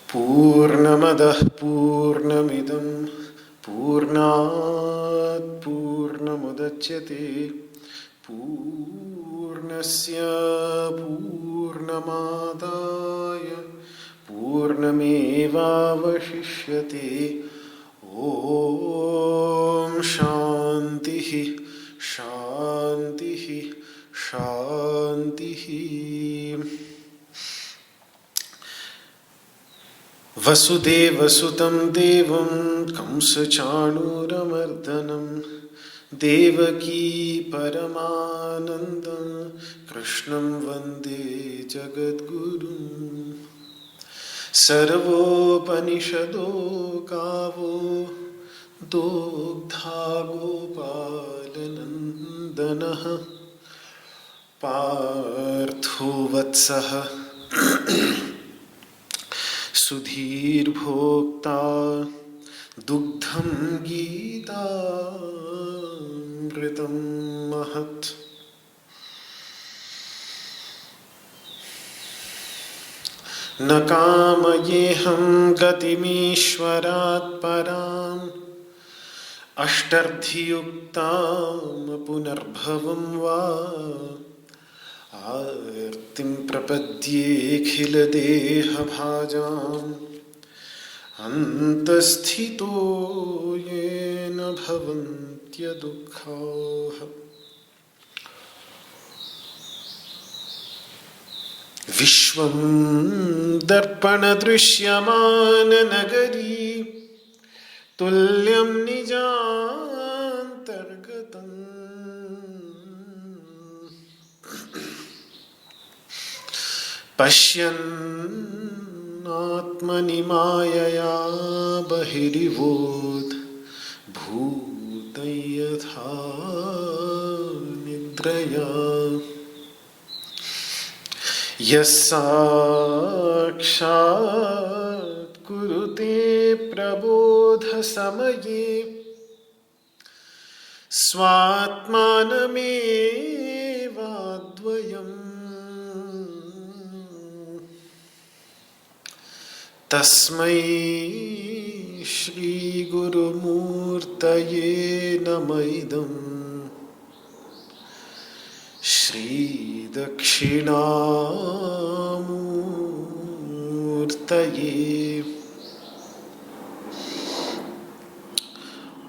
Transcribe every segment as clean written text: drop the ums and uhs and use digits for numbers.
पूर्णमदः पूर्णमिदं पूर्णात् पूर्णमुदच्यते पूर्णस्य पूर्णमादाय पूर्णमेवावशिष्यते। ॐ शान्तिः शान्तिः शान्तिः। वसुदेवसुतं देवं कंसचाणूरमर्दनं देवकी परमानन्दं कृष्णं वन्दे जगद्गुरुं। सर्वोपनिषदो गावो दोग्धा गोपालनन्दनः पार्थो वत्सः सुधीर्भोक्ता दुग्धं गीतामृतं महत्। न कामयेऽहं गतिमीश्वरात् पराम् अष्टर्धियुक्तां पुनर्भवं वा आर्तिं प्रपद्येऽखिलदेहभाजाम् अन्तस्थितो येन भवन्त्यदुःखाः। विश्वं दर्पणदृश्यमाननगरी तुल्यं निजान्तर्गतम् पश्यन्नात्मनि मायया बहिरिवोद् भूतं यथा निद्रया। यस्साक्षात् कुरुते प्रबोधसमये स्वात्मानमेवाद्वयम् तस्मै श्रीगुरुमूर्तये नमः इदं श्रीदक्षिणामूर्तये।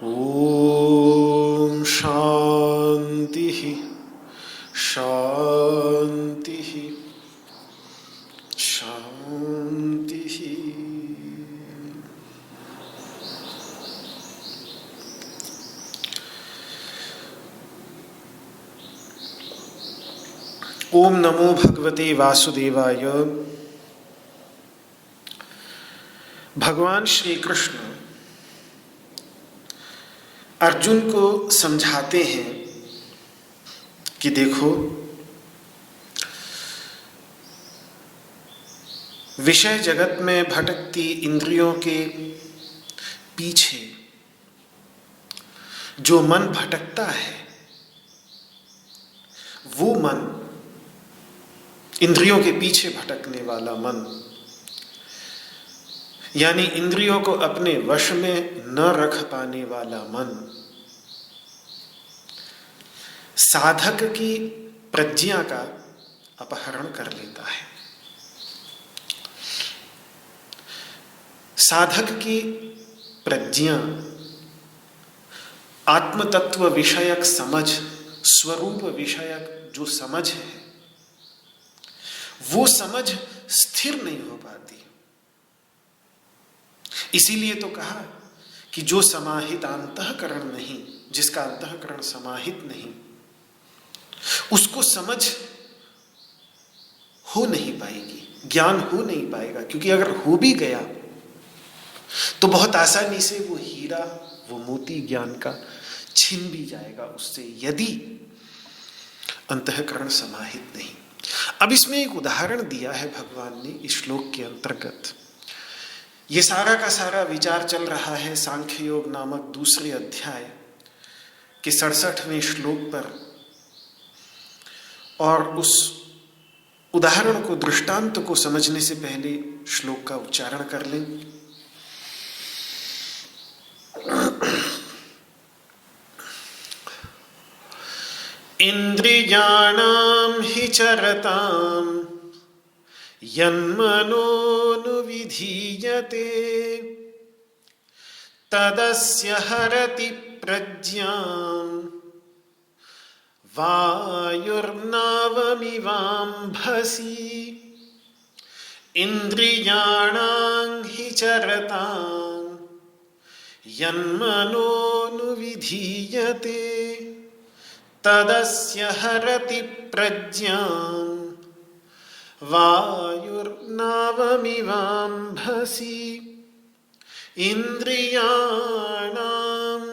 ॐ शान्तिः शान्तिः शान्तिः। ओम नमो भगवते वासुदेवाय। भगवान श्री कृष्ण अर्जुन को समझाते हैं कि देखो, विषय जगत में भटकती इंद्रियों के पीछे जो मन भटकता है वो मन, इंद्रियों के पीछे भटकने वाला मन, यानी इंद्रियों को अपने वश में न रख पाने वाला मन, साधक की प्रज्ञा का अपहरण कर लेता है। साधक की प्रज्ञा आत्मतत्व विषयक समझ, स्वरूप विषयक जो समझ है, वो समझ स्थिर नहीं हो पाती। इसीलिए तो कहा कि जो समाहित अंतःकरण नहीं, जिसका अंतःकरण समाहित नहीं, उसको समझ हो नहीं पाएगी, ज्ञान हो नहीं पाएगा। क्योंकि अगर हो भी गया तो बहुत आसानी से वो हीरा, वो मोती ज्ञान का छिन भी जाएगा उससे, यदि अंतःकरण समाहित नहीं। अब इसमें एक उदाहरण दिया है भगवान ने इस श्लोक के अंतर्गत। ये सारा का सारा विचार चल रहा है सांख्य योग नामक दूसरे अध्याय के 67वें श्लोक पर, और उस उदाहरण को, दृष्टांत को समझने से पहले श्लोक का उच्चारण कर लें। इंद्रियाणां हि चरतां यन्मनोनुविधीयते तदस्य हरति प्रज्ञां वायुर्नावमिवाम्भसि। इंद्रियाणां हि चरतां यन्मनोनुविधीयते तदस्य हरति प्रज्ञां वायुर्नावमिवाम्भसि। इंद्रियाणां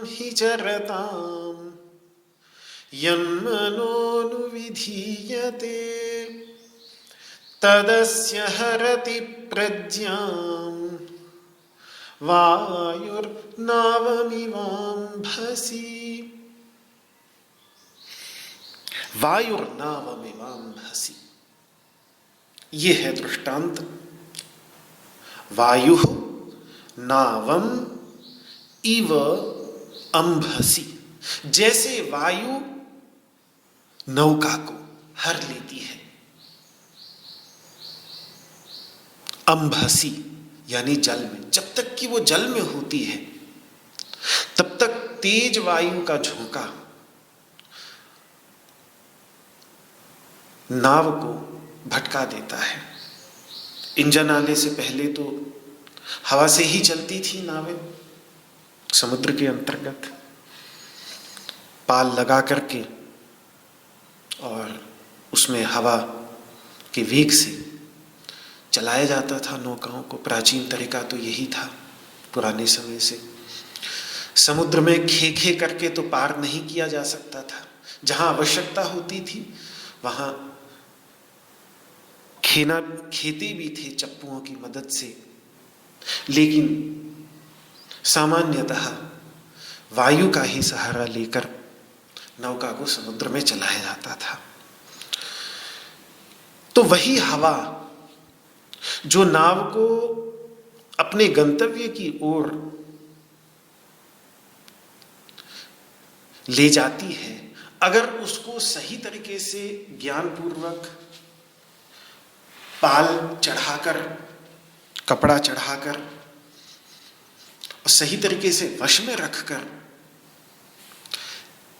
हि चरतां यन्मनोनुविधीयते तदस्य हरति प्रज्ञां वायुर्नावमिवाम्भसि। वायुर्नावमिवाम्भसि, ये है दृष्टांत। वायु नावम इव अंभसि, जैसे वायु नौका को हर लेती है। अंभसि यानी जल में, जब तक कि वो जल में होती है तब तक तेज वायु का झोंका नाव को भटका देता है। इंजन आने से पहले तो हवा से ही चलती थी नावें समुद्र के अंतर्गत, पाल लगा करके, और उसमें हवा के वेग से चलाया जाता था नौकाओं को। प्राचीन तरीका तो यही था पुराने समय से। समुद्र में खे करके तो पार नहीं किया जा सकता था। जहां आवश्यकता होती थी वहां खेती भी थे चप्पुओं की मदद से, लेकिन सामान्यतः वायु का ही सहारा लेकर नौका को समुद्र में चलाया जाता था। तो वही हवा जो नाव को अपने गंतव्य की ओर ले जाती है, अगर उसको सही तरीके से ज्ञानपूर्वक पाल चढ़ाकर, कपड़ा चढ़ाकर और सही तरीके से वश में रखकर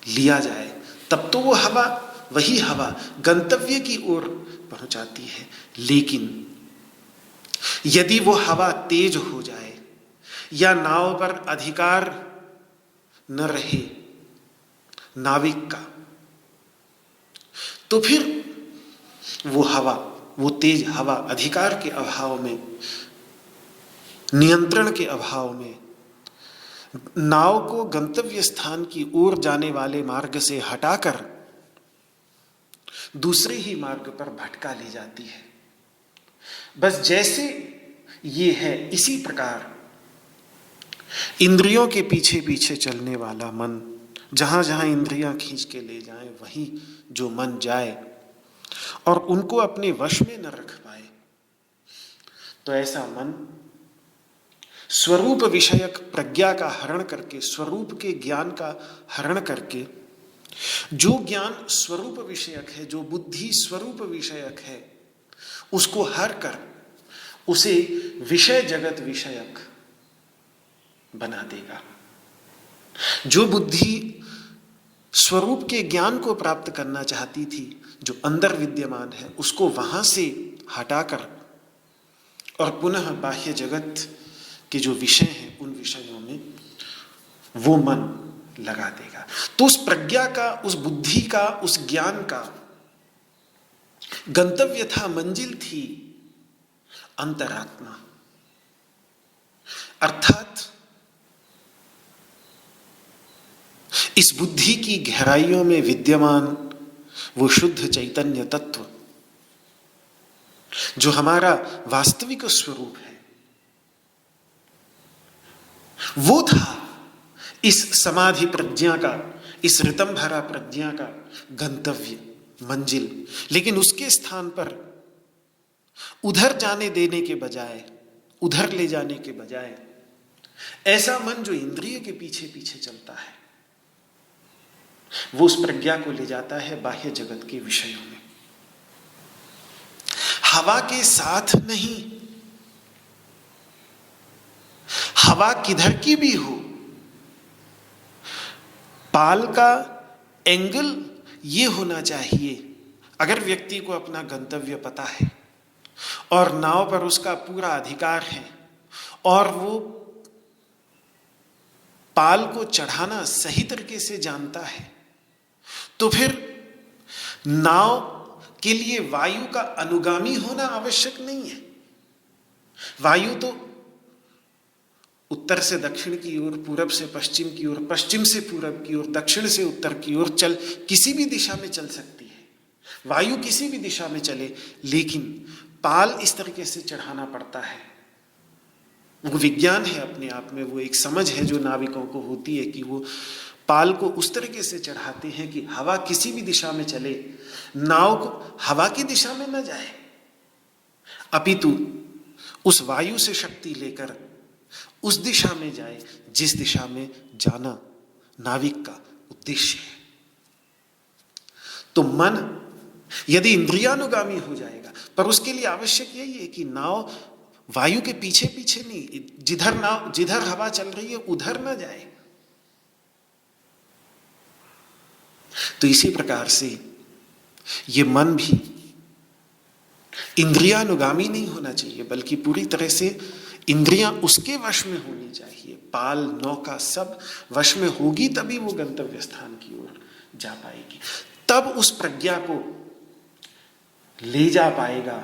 लिया जाए, तब तो वो हवा, वही हवा गंतव्य की ओर पहुंचाती है। लेकिन यदि वो हवा तेज हो जाए या नाव पर अधिकार न रहे नाविक का, तो फिर वो हवा, वो तेज हवा अधिकार के अभाव में, नियंत्रण के अभाव में नाव को गंतव्य स्थान की ओर जाने वाले मार्ग से हटाकर दूसरे ही मार्ग पर भटका ले जाती है। बस जैसे ये है, इसी प्रकार इंद्रियों के पीछे पीछे चलने वाला मन जहां जहां इंद्रियां खींच के ले जाएं वहीं जो मन जाए और उनको अपने वश में न रख पाए, तो ऐसा मन स्वरूप विषयक प्रज्ञा का हरण करके, स्वरूप के ज्ञान का हरण करके, जो ज्ञान स्वरूप विषयक है, जो बुद्धि स्वरूप विषयक है, उसको हर कर उसे विषय जगत विषयक बना देगा। जो बुद्धि स्वरूप के ज्ञान को प्राप्त करना चाहती थी, जो अंदर विद्यमान है, उसको वहां से हटाकर और पुनः बाह्य जगत के जो विषय हैं उन विषयों में वो मन लगा देगा। तो उस प्रज्ञा का, उस बुद्धि का, उस ज्ञान का गंतव्य था, मंजिल थी अंतरात्मा, अर्थात इस बुद्धि की गहराइयों में विद्यमान वो शुद्ध चैतन्य तत्व जो हमारा वास्तविक स्वरूप है, वो था इस समाधि प्रज्ञा का, इस ऋतंभरा प्रज्ञा का गंतव्य, मंजिल। लेकिन उसके स्थान पर उधर जाने देने के बजाय, उधर ले जाने के बजाय, ऐसा मन जो इंद्रिय के पीछे पीछे चलता है, वो उस प्रज्ञा को ले जाता है बाह्य जगत के विषयों में, हवा के साथ नहीं। हवा किधर की भी हो, पाल का एंगल ये होना चाहिए, अगर व्यक्ति को अपना गंतव्य पता है और नाव पर उसका पूरा अधिकार है और वो पाल को चढ़ाना सही तरीके से जानता है, तो फिर नाव के लिए वायु का अनुगामी होना आवश्यक नहीं है। वायु तो उत्तर से दक्षिण की ओर, पूरब से पश्चिम की ओर, पश्चिम से पूरब की ओर, दक्षिण से उत्तर की ओर किसी भी दिशा में चल सकती है। वायु किसी भी दिशा में चले, लेकिन पाल इस तरीके से चढ़ाना पड़ता है। वो विज्ञान है अपने आप में, वो एक समझ है जो नाविकों को होती है कि वो पाल को उस तरीके से चढ़ाते हैं कि हवा किसी भी दिशा में चले, नाव को हवा की दिशा में न जाए, अपितु उस वायु से शक्ति लेकर उस दिशा में जाए जिस दिशा में जाना नाविक का उद्देश्य है। तो मन यदि इंद्रियानुगामी हो जाएगा, पर उसके लिए आवश्यक यही है कि नाव वायु के पीछे पीछे नहीं, जिधर हवा चल रही है उधर ना जाए। तो इसी प्रकार से ये मन भी इंद्रियानुगामी नहीं होना चाहिए, बल्कि पूरी तरह से इंद्रियां उसके वश में होनी चाहिए। पाल, नौका सब वश में होगी तभी वो गंतव्य स्थान की ओर जा पाएगी, तब उस प्रज्ञा को ले जा पाएगा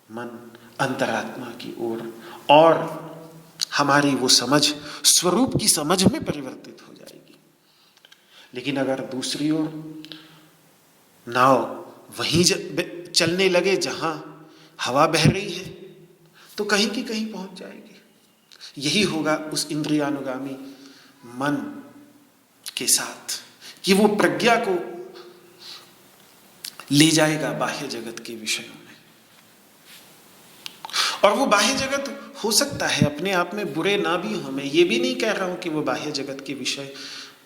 मन अंतरात्मा की ओर, और हमारी वो समझ स्वरूप की समझ में परिवर्तित हो जाएगी। लेकिन अगर दूसरी ओर नाव वहीं चलने लगे जहां हवा बह रही है, तो कहीं की कहीं पहुंच जाएगी। यही होगा उस इंद्रियानुगामी मन के साथ कि वो प्रज्ञा को ले जाएगा बाह्य जगत के विषयों में। और वो बाह्य जगत हो सकता है अपने आप में बुरे ना भी हो, मैं ये भी नहीं कह रहा हूं कि वो बाह्य जगत के विषय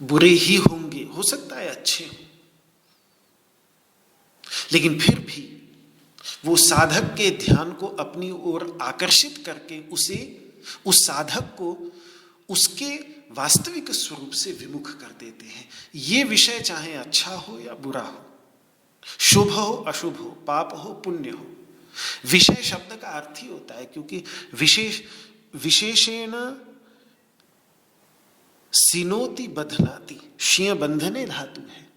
बुरे ही होंगे, हो सकता है अच्छे हो, लेकिन फिर भी वो साधक के ध्यान को अपनी ओर आकर्षित करके उसे, उस साधक को उसके वास्तविक स्वरूप से विमुख कर देते हैं। ये विषय चाहे अच्छा हो या बुरा हो, शुभ हो अशुभ हो, पाप हो पुण्य हो, विषय शब्द का अर्थ ही होता है, क्योंकि विशेषेण सिनोति बधनाति, शिय बंधने धातु है।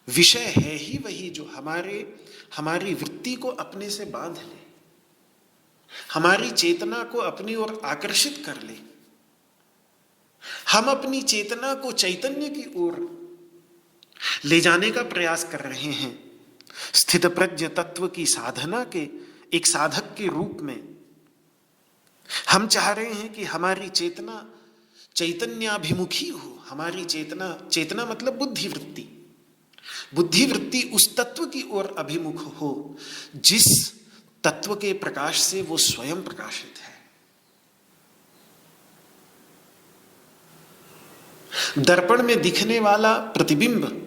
विषय है ही वही जो हमारी वृत्ति को अपने से बांध ले, हमारी चेतना को अपनी ओर आकर्षित कर ले। हम अपनी चेतना को चैतन्य की ओर ले जाने का प्रयास कर रहे हैं। स्थित प्रज्ञ तत्व की साधना के एक साधक के रूप में हम चाह रहे हैं कि हमारी चेतना चैतन्याभिमुखी हो, हमारी चेतना, चेतना मतलब बुद्धिवृत्ति, बुद्धिवृत्ति उस तत्व की ओर अभिमुख हो जिस तत्व के प्रकाश से वो स्वयं प्रकाशित है। दर्पण में दिखने वाला प्रतिबिंब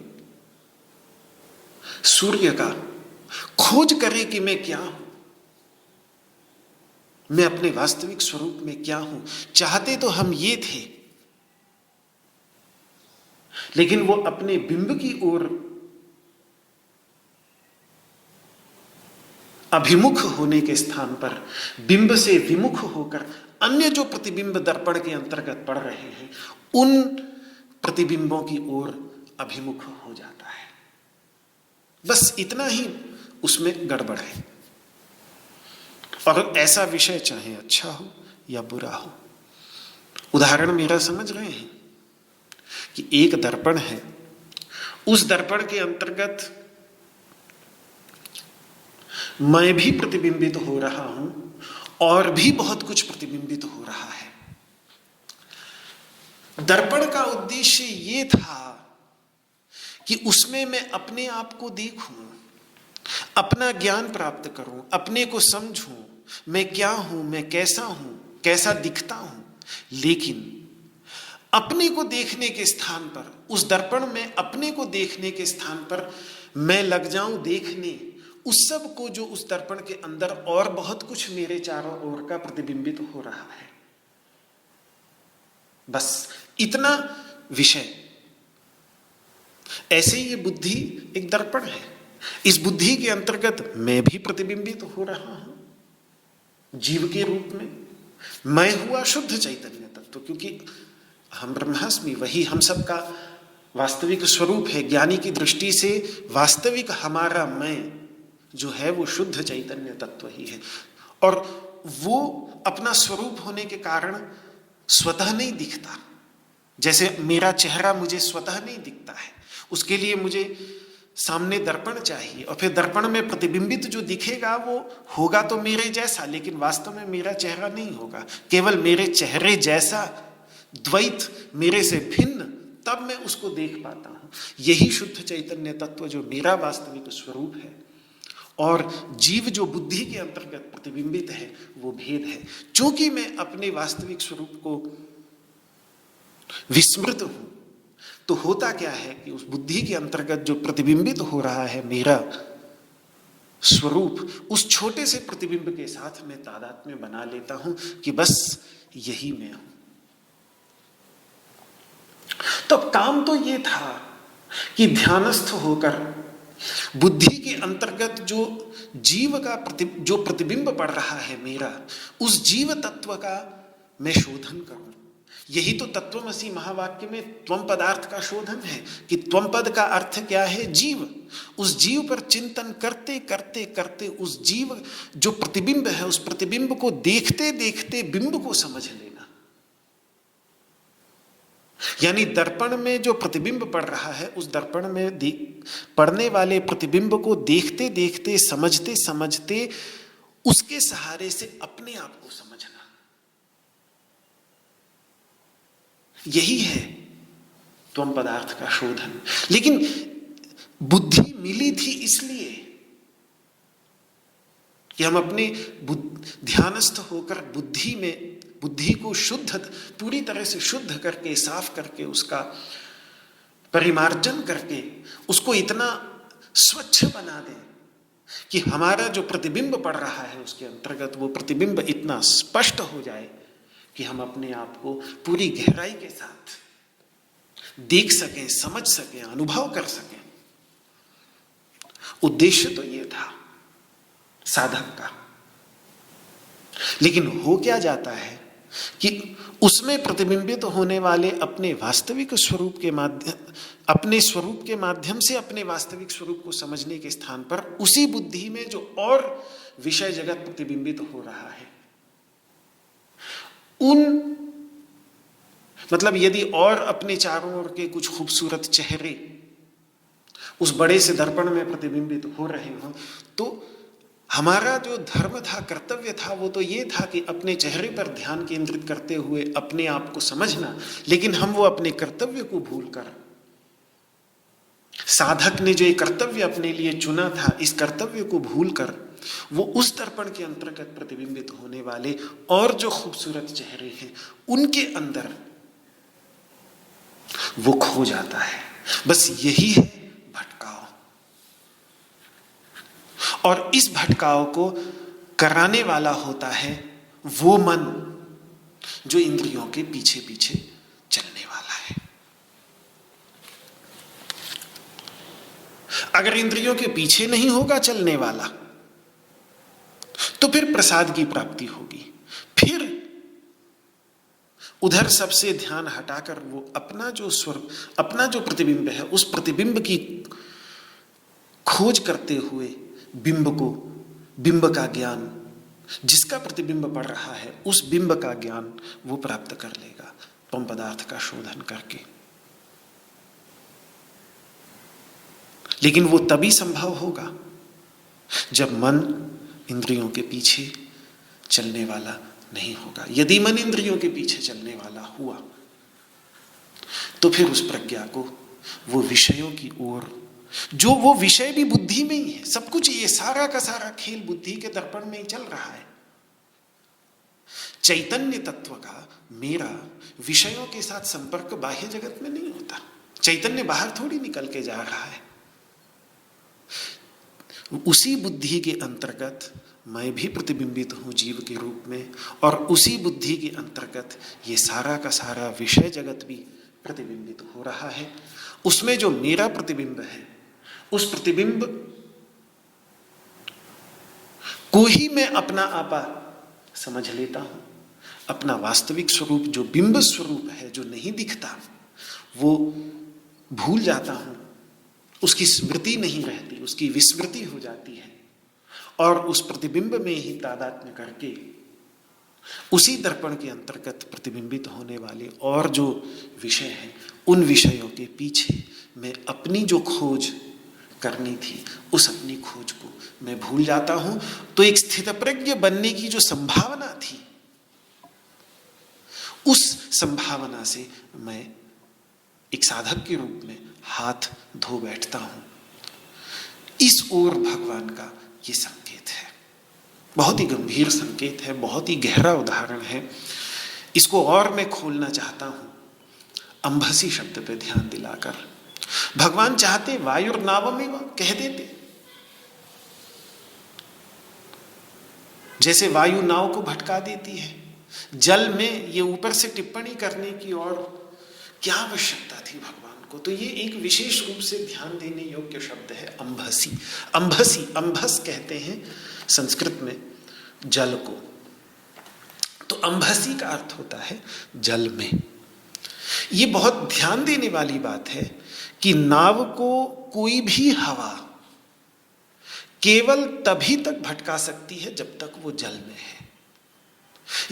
सूर्य का खोज करे कि मैं क्या हूं, मैं अपने वास्तविक स्वरूप में क्या हूं। चाहते तो हम ये थे, लेकिन वो अपने बिंब की ओर अभिमुख होने के स्थान पर बिंब से विमुख होकर अन्य जो प्रतिबिंब दर्पण के अंतर्गत पड़ रहे हैं उन प्रतिबिंबों की ओर अभिमुख हो जाता है। बस इतना ही उसमें गड़बड़ है। और ऐसा विषय चाहे अच्छा हो या बुरा हो, उदाहरण मेरा समझ रहे हैं कि एक दर्पण है, उस दर्पण के अंतर्गत मैं भी प्रतिबिंबित हो रहा हूं और भी बहुत कुछ प्रतिबिंबित हो रहा है। दर्पण का उद्देश्य ये था कि उसमें मैं अपने आप को देखूं, अपना ज्ञान प्राप्त करूं, अपने को समझूं, मैं क्या हूं, मैं कैसा हूं, कैसा दिखता हूं। लेकिन अपने को देखने के स्थान पर, उस दर्पण में अपने को देखने के स्थान पर मैं लग जाऊं देखने उस सब को जो उस दर्पण के अंदर और बहुत कुछ मेरे चारों ओर का प्रतिबिंबित हो रहा है। बस इतना विषय। ऐसे ही ये बुद्धि एक दर्पण है। इस बुद्धि के अंतर्गत मैं भी प्रतिबिंबित हो रहा हूं जीव के रूप में। मैं हुआ शुद्ध चैतन्य तत्व, क्योंकि हम ब्रह्मास्मि, वही हम सबका वास्तविक स्वरूप है। ज्ञानी की दृष्टि से वास्तविक हमारा मैं जो है वो शुद्ध चैतन्य तत्व ही है। और वो अपना स्वरूप होने के कारण स्वतः नहीं दिखता। जैसे मेरा चेहरा मुझे स्वतः नहीं दिखता है, उसके लिए मुझे सामने दर्पण चाहिए, और फिर दर्पण में प्रतिबिंबित जो दिखेगा वो होगा तो मेरे जैसा, लेकिन वास्तव में मेरा चेहरा नहीं होगा। केवल मेरे चेहरे जैसा द्वैत, मेरे से भिन्न, तब मैं उसको देख पाता हूं। यही शुद्ध चैतन्य तत्व जो मेरा वास्तविक स्वरूप है। और जीव जो बुद्धि के अंतर्गत प्रतिबिंबित है वो भेद है। चूंकि मैं अपने वास्तविक स्वरूप को विस्मृत हूं, तो होता क्या है कि उस बुद्धि के अंतर्गत जो प्रतिबिंबित हो रहा है मेरा स्वरूप, उस छोटे से प्रतिबिंब के साथ मैं तादात्म्य बना लेता हूं कि बस यही मैं हूं। तो काम तो ये था कि ध्यानस्थ होकर बुद्धि के अंतर्गत जो जीव का जो प्रतिबिंब पड़ रहा है मेरा, उस जीव तत्व का मैं शोधन करूं। यही तो तत्वमसि महावाक्य में त्वम पदार्थ का शोधन है कि त्वम पद का अर्थ क्या है? जीव। उस जीव पर चिंतन करते करते करते उस जीव जो प्रतिबिंब है उस प्रतिबिंब को देखते देखते बिंब को समझ लेना। यानी दर्पण में जो प्रतिबिंब पड़ रहा है उस दर्पण में पड़ने वाले प्रतिबिंब को देखते देखते समझते समझते उसके सहारे से अपने आप को समझना, यही है त्वम पदार्थ का शोधन। लेकिन बुद्धि मिली थी इसलिए कि हम अपने ध्यानस्थ होकर बुद्धि को शुद्ध, पूरी तरह से शुद्ध करके, साफ करके, उसका परिमार्जन करके उसको इतना स्वच्छ बना दें कि हमारा जो प्रतिबिंब पड़ रहा है उसके अंतर्गत वो प्रतिबिंब इतना स्पष्ट हो जाए कि हम अपने आप को पूरी गहराई के साथ देख सकें, समझ सकें, अनुभव कर सकें। उद्देश्य तो ये था साधक का। लेकिन हो क्या जाता है कि उसमें प्रतिबिंबित होने वाले अपने वास्तविक स्वरूप के माध्यम, अपने स्वरूप के माध्यम से अपने वास्तविक स्वरूप को समझने के स्थान पर उसी बुद्धि में जो और विषय जगत प्रतिबिंबित हो रहा है, मतलब यदि और अपने चारों ओर के कुछ खूबसूरत चेहरे उस बड़े से दर्पण में प्रतिबिंबित हो रहे हों, तो हमारा जो धर्म था, कर्तव्य था, वो तो ये था कि अपने चेहरे पर ध्यान केंद्रित करते हुए अपने आप को समझना, लेकिन हम वो अपने कर्तव्य को भूलकर, साधक ने जो ये कर्तव्य अपने लिए चुना था, इस कर्तव्य को भूलकर वो उस दर्पण के अंतर्गत प्रतिबिंबित होने वाले और जो खूबसूरत चेहरे हैं उनके अंदर वो खो जाता है। बस यही है भटकाव। और इस भटकाव को कराने वाला होता है वो मन जो इंद्रियों के पीछे पीछे चलने वाला है। अगर इंद्रियों के पीछे नहीं होगा चलने वाला, तो फिर प्रसाद की प्राप्ति होगी। फिर उधर सबसे ध्यान हटाकर वो अपना जो स्वरूप, अपना जो प्रतिबिंब है, उस प्रतिबिंब की खोज करते हुए बिंब का ज्ञान, जिसका प्रतिबिंब पड़ रहा है उस बिंब का ज्ञान वो प्राप्त कर लेगा तम पदार्थ का शोधन करके। लेकिन वो तभी संभव होगा जब मन इंद्रियों के पीछे चलने वाला नहीं होगा। यदि मन इंद्रियों के पीछे चलने वाला हुआ तो फिर उस प्रज्ञा को वो विषयों की ओर, जो वो विषय भी बुद्धि में ही है, सब कुछ ये सारा का सारा खेल बुद्धि के दर्पण में ही चल रहा है। चैतन्य तत्व का मेरा विषयों के साथ संपर्क बाह्य जगत में नहीं होता। चैतन्य बाहर थोड़ी निकल के जा रहा है। उसी बुद्धि के अंतर्गत मैं भी प्रतिबिंबित हूं जीव के रूप में, और उसी बुद्धि के अंतर्गत ये सारा का सारा विषय जगत भी प्रतिबिंबित हो रहा है। उसमें जो मेरा प्रतिबिंब है, उस प्रतिबिंब को ही मैं अपना आपा समझ लेता हूं। अपना वास्तविक स्वरूप जो बिंब स्वरूप है, जो नहीं दिखता, वो भूल जाता हूं। उसकी स्मृति नहीं रहती, उसकी विस्मृति हो जाती है। और उस प्रतिबिंब में ही तादात्म्य करके उसी दर्पण के अंतर्गत प्रतिबिंबित होने वाले और जो विषय हैं, उन विषयों के पीछे मैं अपनी जो खोज करनी थी, उस अपनी खोज को मैं भूल जाता हूं। तो एक स्थितप्रज्ञ बनने की जो संभावना थी, उस संभावना से मैं एक साधक के रूप में हाथ धो बैठता हूं। इस ओर भगवान का ये संकेत है। बहुत ही गंभीर संकेत है, बहुत ही गहरा उदाहरण है। इसको और मैं खोलना चाहता हूं अंभसी शब्द पे ध्यान दिलाकर। भगवान चाहते वायुर्नावमेव कह देते, जैसे वायु नाव को भटका देती है। जल में ये ऊपर से टिप्पणी करने की और क्या आवश्यकता थी भगवान को? तो ये एक विशेष रूप से ध्यान देने योग्य शब्द है अंभसी। अंभसी, अंभस कहते हैं संस्कृत में जल को। तो अंभसी का अर्थ होता है जल में। ये बहुत ध्यान देने वाली बात है कि नाव को कोई भी हवा केवल तभी तक भटका सकती है जब तक वो जल में है।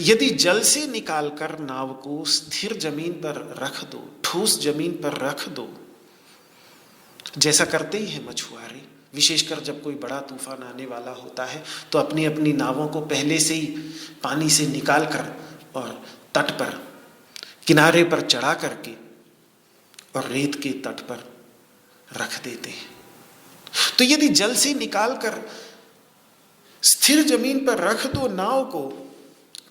यदि जल से निकालकर नाव को स्थिर जमीन पर रख दो, ठोस जमीन पर रख दो, जैसा करते ही है मछुआरे, विशेषकर जब कोई बड़ा तूफान आने वाला होता है तो अपनी अपनी नावों को पहले से ही पानी से निकाल कर और तट पर, किनारे पर चढ़ा करके और रेत के तट पर रख देते हैं। तो यदि जल से निकालकर स्थिर जमीन पर रख दो नाव को,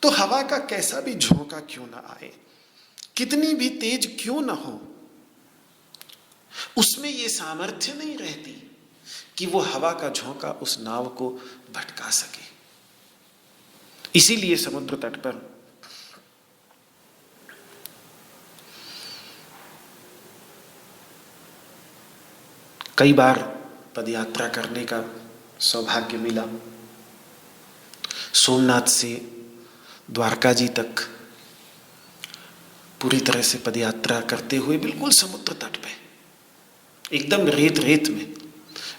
तो हवा का कैसा भी झोंका क्यों ना आए, कितनी भी तेज क्यों ना हो, उसमें यह सामर्थ्य नहीं रहती कि वो हवा का झोंका उस नाव को भटका सके। इसीलिए समुद्र तट पर कई बार पदयात्रा करने का सौभाग्य मिला। सोमनाथ से द्वारका जी तक पूरी तरह से पदयात्रा करते हुए बिल्कुल समुद्र तट पे, एकदम रेत रेत में।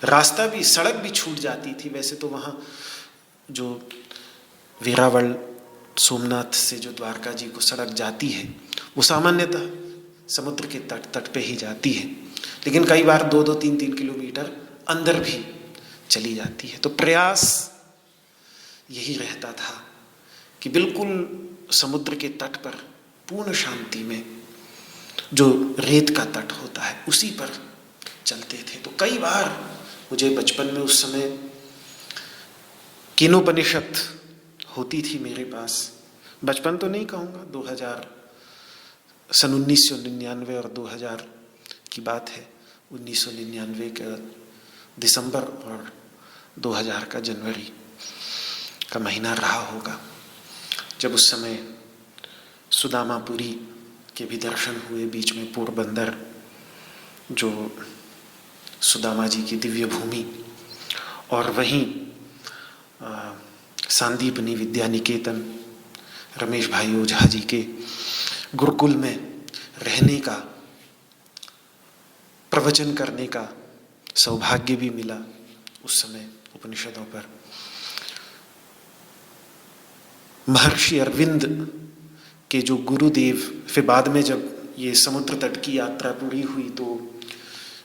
रास्ता भी, सड़क भी छूट जाती थी। वैसे तो वहाँ जो वेरावल सोमनाथ से जो द्वारका जी को सड़क जाती है वो सामान्यतः समुद्र के तट पे ही जाती है, लेकिन कई बार 2-2, 3-3 किलोमीटर अंदर भी चली जाती है। तो प्रयास यही रहता था कि बिल्कुल समुद्र के तट पर पूर्ण शांति में, जो रेत का तट होता है उसी पर चलते थे। तो कई बार मुझे बचपन में, उस समय केनोपनिषद होती थी मेरे पास, बचपन तो नहीं कहूँगा, 1999 और 2000 की बात है। 1999 का दिसंबर और 2000 का जनवरी का महीना रहा होगा, जब उस समय सुदामापुरी के भी दर्शन हुए। बीच में पोरबंदर, जो सुदामा जी की दिव्य भूमि, और वहीं सांदीपनी विद्या निकेतन, रमेश भाई ओझा जी के गुरुकुल में रहने का, प्रवचन करने का सौभाग्य भी मिला उस समय उपनिषदों पर। महर्षि अरविंद के जो गुरुदेव, फिर बाद में जब ये समुद्र तट की यात्रा पूरी हुई तो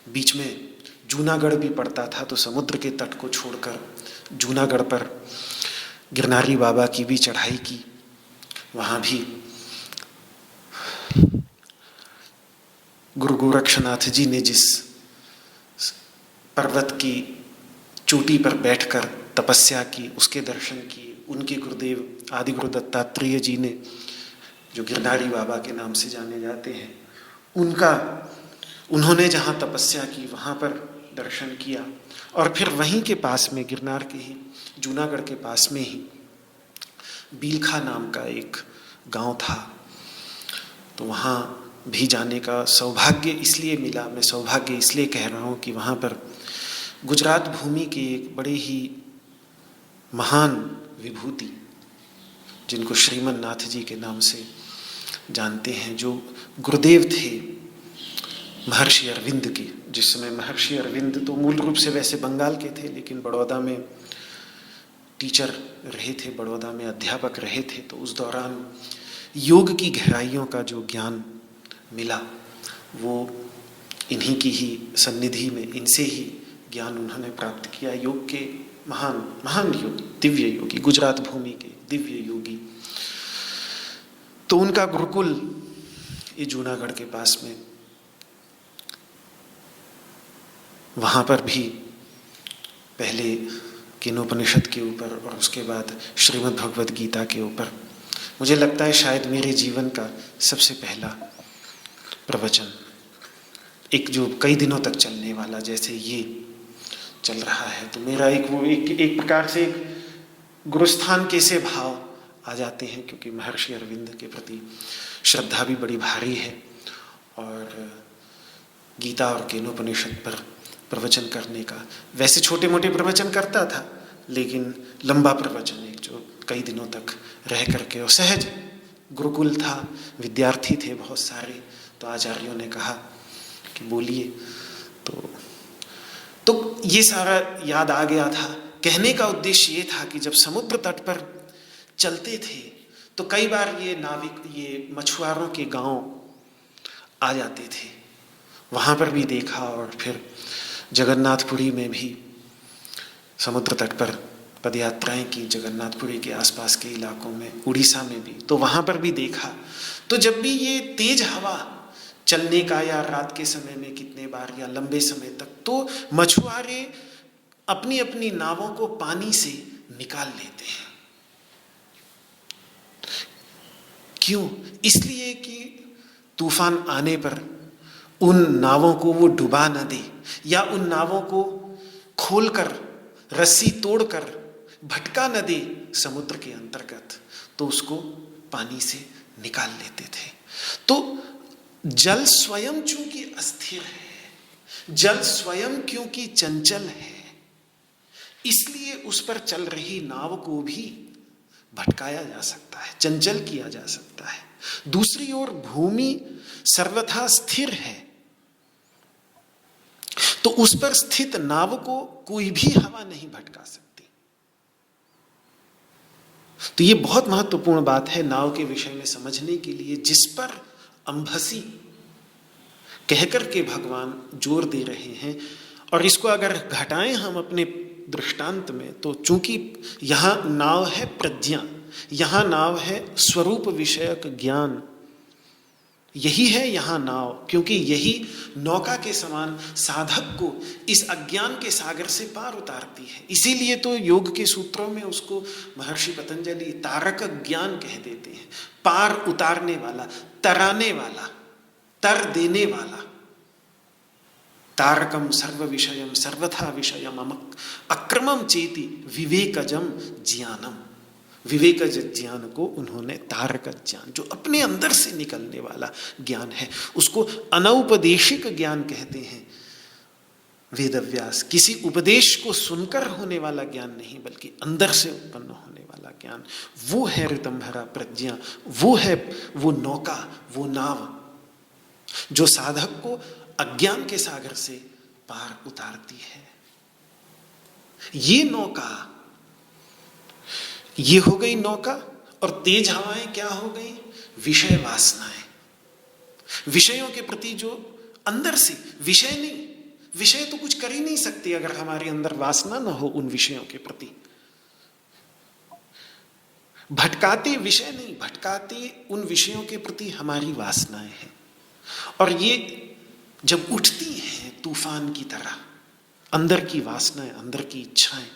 बीच में जूनागढ़ भी पड़ता था, तो समुद्र के तट को छोड़कर जूनागढ़ पर गिरनारी बाबा की भी चढ़ाई की। वहाँ भी गुरु गोरक्षनाथ जी ने जिस पर्वत की चोटी पर बैठकर तपस्या की, उसके दर्शन किए। उनके गुरुदेव आदि गुरु दत्तात्रेय जी ने, जो गिरनारी बाबा के नाम से जाने जाते हैं, उन्होंने जहाँ तपस्या की वहाँ पर दर्शन किया। और फिर वहीं के पास में, गिरनार के ही, जूनागढ़ के पास में ही बीलखा नाम का एक गांव था, तो वहाँ भी जाने का सौभाग्य इसलिए मिला। मैं सौभाग्य इसलिए कह रहा हूँ कि वहाँ पर गुजरात भूमि के एक बड़े ही महान विभूति, जिनको श्रीमन नाथ जी के नाम से जानते हैं, जो गुरुदेव थे महर्षि अरविंद के। जिस समय महर्षि अरविंद तो मूल रूप से वैसे बंगाल के थे, लेकिन बड़ौदा में टीचर रहे थे, बड़ौदा में अध्यापक रहे थे, तो उस दौरान योग की गहराइयों का जो ज्ञान मिला वो इन्हीं की ही सन्निधि में, इनसे ही ज्ञान उन्होंने प्राप्त किया। योग के महान महान योगी, दिव्य योगी, गुजरात भूमि के दिव्य योगी। तो उनका गुरुकुल ये जूनागढ़ के पास में, वहाँ पर भी पहले केनोपनिषद के ऊपर और उसके बाद श्रीमद् भगवद गीता के ऊपर, मुझे लगता है शायद मेरे जीवन का सबसे पहला प्रवचन, एक जो कई दिनों तक चलने वाला, जैसे ये चल रहा है, तो मेरा एक प्रकार से गुरुस्थान के से भाव आ जाते हैं, क्योंकि महर्षि अरविंद के प्रति श्रद्धा भी बड़ी भारी है। और गीता और केनोपनिषद पर प्रवचन करने का, वैसे छोटे मोटे प्रवचन करता था, लेकिन लंबा प्रवचन एक जो कई दिनों तक रह करके, और सहज गुरुकुल था, विद्यार्थी थे बहुत सारे, तो आचार्यों ने कहा कि बोलिए, तो ये सारा याद आ गया था। कहने का उद्देश्य ये था कि जब समुद्र तट पर चलते थे तो कई बार ये नाविक, ये मछुआरों के गांव आ जाते थे, वहाँ पर भी देखा। और फिर जगन्नाथपुरी में भी समुद्र तट पर पदयात्राएं की, जगन्नाथपुरी के आसपास के इलाकों में, उड़ीसा में भी, तो वहाँ पर भी देखा। तो जब भी ये तेज हवा चलने का, या रात के समय में कितने बार, या लंबे समय तक, तो मछुआरे अपनी अपनी नावों को पानी से निकाल लेते हैं। क्यों? इसलिए कि तूफान आने पर उन नावों को वो डुबा न दे, या उन नावों को खोलकर, रस्सी तोड़कर भटका न दे समुद्र के अंतर्गत, तो उसको पानी से निकाल लेते थे। तो जल स्वयं चूंकि अस्थिर है, जल स्वयं क्योंकि चंचल है, इसलिए उस पर चल रही नाव को भी भटकाया जा सकता है, चंचल किया जा सकता है। दूसरी ओर भूमि सर्वथा स्थिर है, तो उस पर स्थित नाव को कोई भी हवा नहीं भटका सकती। तो ये बहुत महत्वपूर्ण बात है नाव के विषय में समझने के लिए, जिस पर अम्भसी कहकर के भगवान जोर दे रहे हैं। और इसको अगर घटाएं हम अपने दृष्टांत में, तो चूंकि यहाँ नाव है प्रज्ञा, यहाँ नाव है स्वरूप विषयक ज्ञान, यही है यहाँ नाव, क्योंकि यही नौका के समान साधक को इस अज्ञान के सागर से पार उतारती है। इसीलिए तो योग के सूत्रों में उसको महर्षि पतंजलि तारक ज्ञान कह देते हैं, पार उतारने वाला, तराने वाला, तर देने वाला। तारकम सर्व विषयम सर्वथा विषयम अक्रमम चेति विवेकजम ज्ञानम। विवेकज ज्ञान को उन्होंने तारक ज्ञान, जो अपने अंदर से निकलने वाला ज्ञान है, उसको अनौपदेशिक ज्ञान कहते हैं। वेदव्यास किसी उपदेश को सुनकर होने वाला ज्ञान नहीं, बल्कि अंदर से उत्पन्न होने वाला ज्ञान, वो है ऋतंभरा प्रज्ञा, वो है वो नौका, वो नाव जो साधक को अज्ञान के सागर से पार उतारती है। ये नौका, ये हो गई नौका। और तेज हवाएं क्या हो गई? विषय वासनाएं, विषयों के प्रति जो अंदर से, विषय नहीं, विषय तो कुछ कर ही नहीं सकती अगर हमारे अंदर वासना ना हो उन विषयों के प्रति। भटकाते विषय नहीं, भटकाते उन विषयों के प्रति हमारी वासनाएं हैं। और ये जब उठती हैं तूफान की तरह, अंदर की वासनाएं, अंदर की इच्छाएं,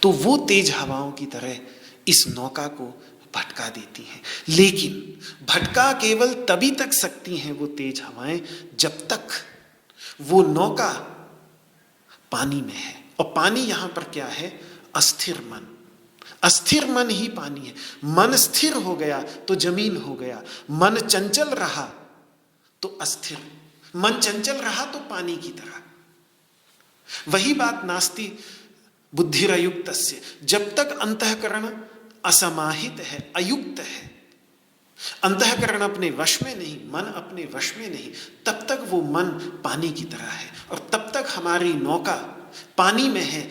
तो वो तेज हवाओं की तरह इस नौका को भटका देती हैं। लेकिन भटका केवल तभी तक सकती हैं वो तेज हवाएं जब तक वो नौका पानी में है। और पानी यहां पर क्या है? अस्थिर मन। अस्थिर मन ही पानी है। मन स्थिर हो गया तो जमीन हो गया, मन चंचल रहा तो अस्थिर, मन चंचल रहा तो पानी की तरह। वही बात नास्ति बुद्धिरयुक्तस्य, जब तक अंतःकरण असमाहित है, अयुक्त है, अंतःकरण अपने वश में नहीं, मन अपने वश में नहीं, तब तक वो मन पानी की तरह है। और तब तक हमारी नौका पानी में है।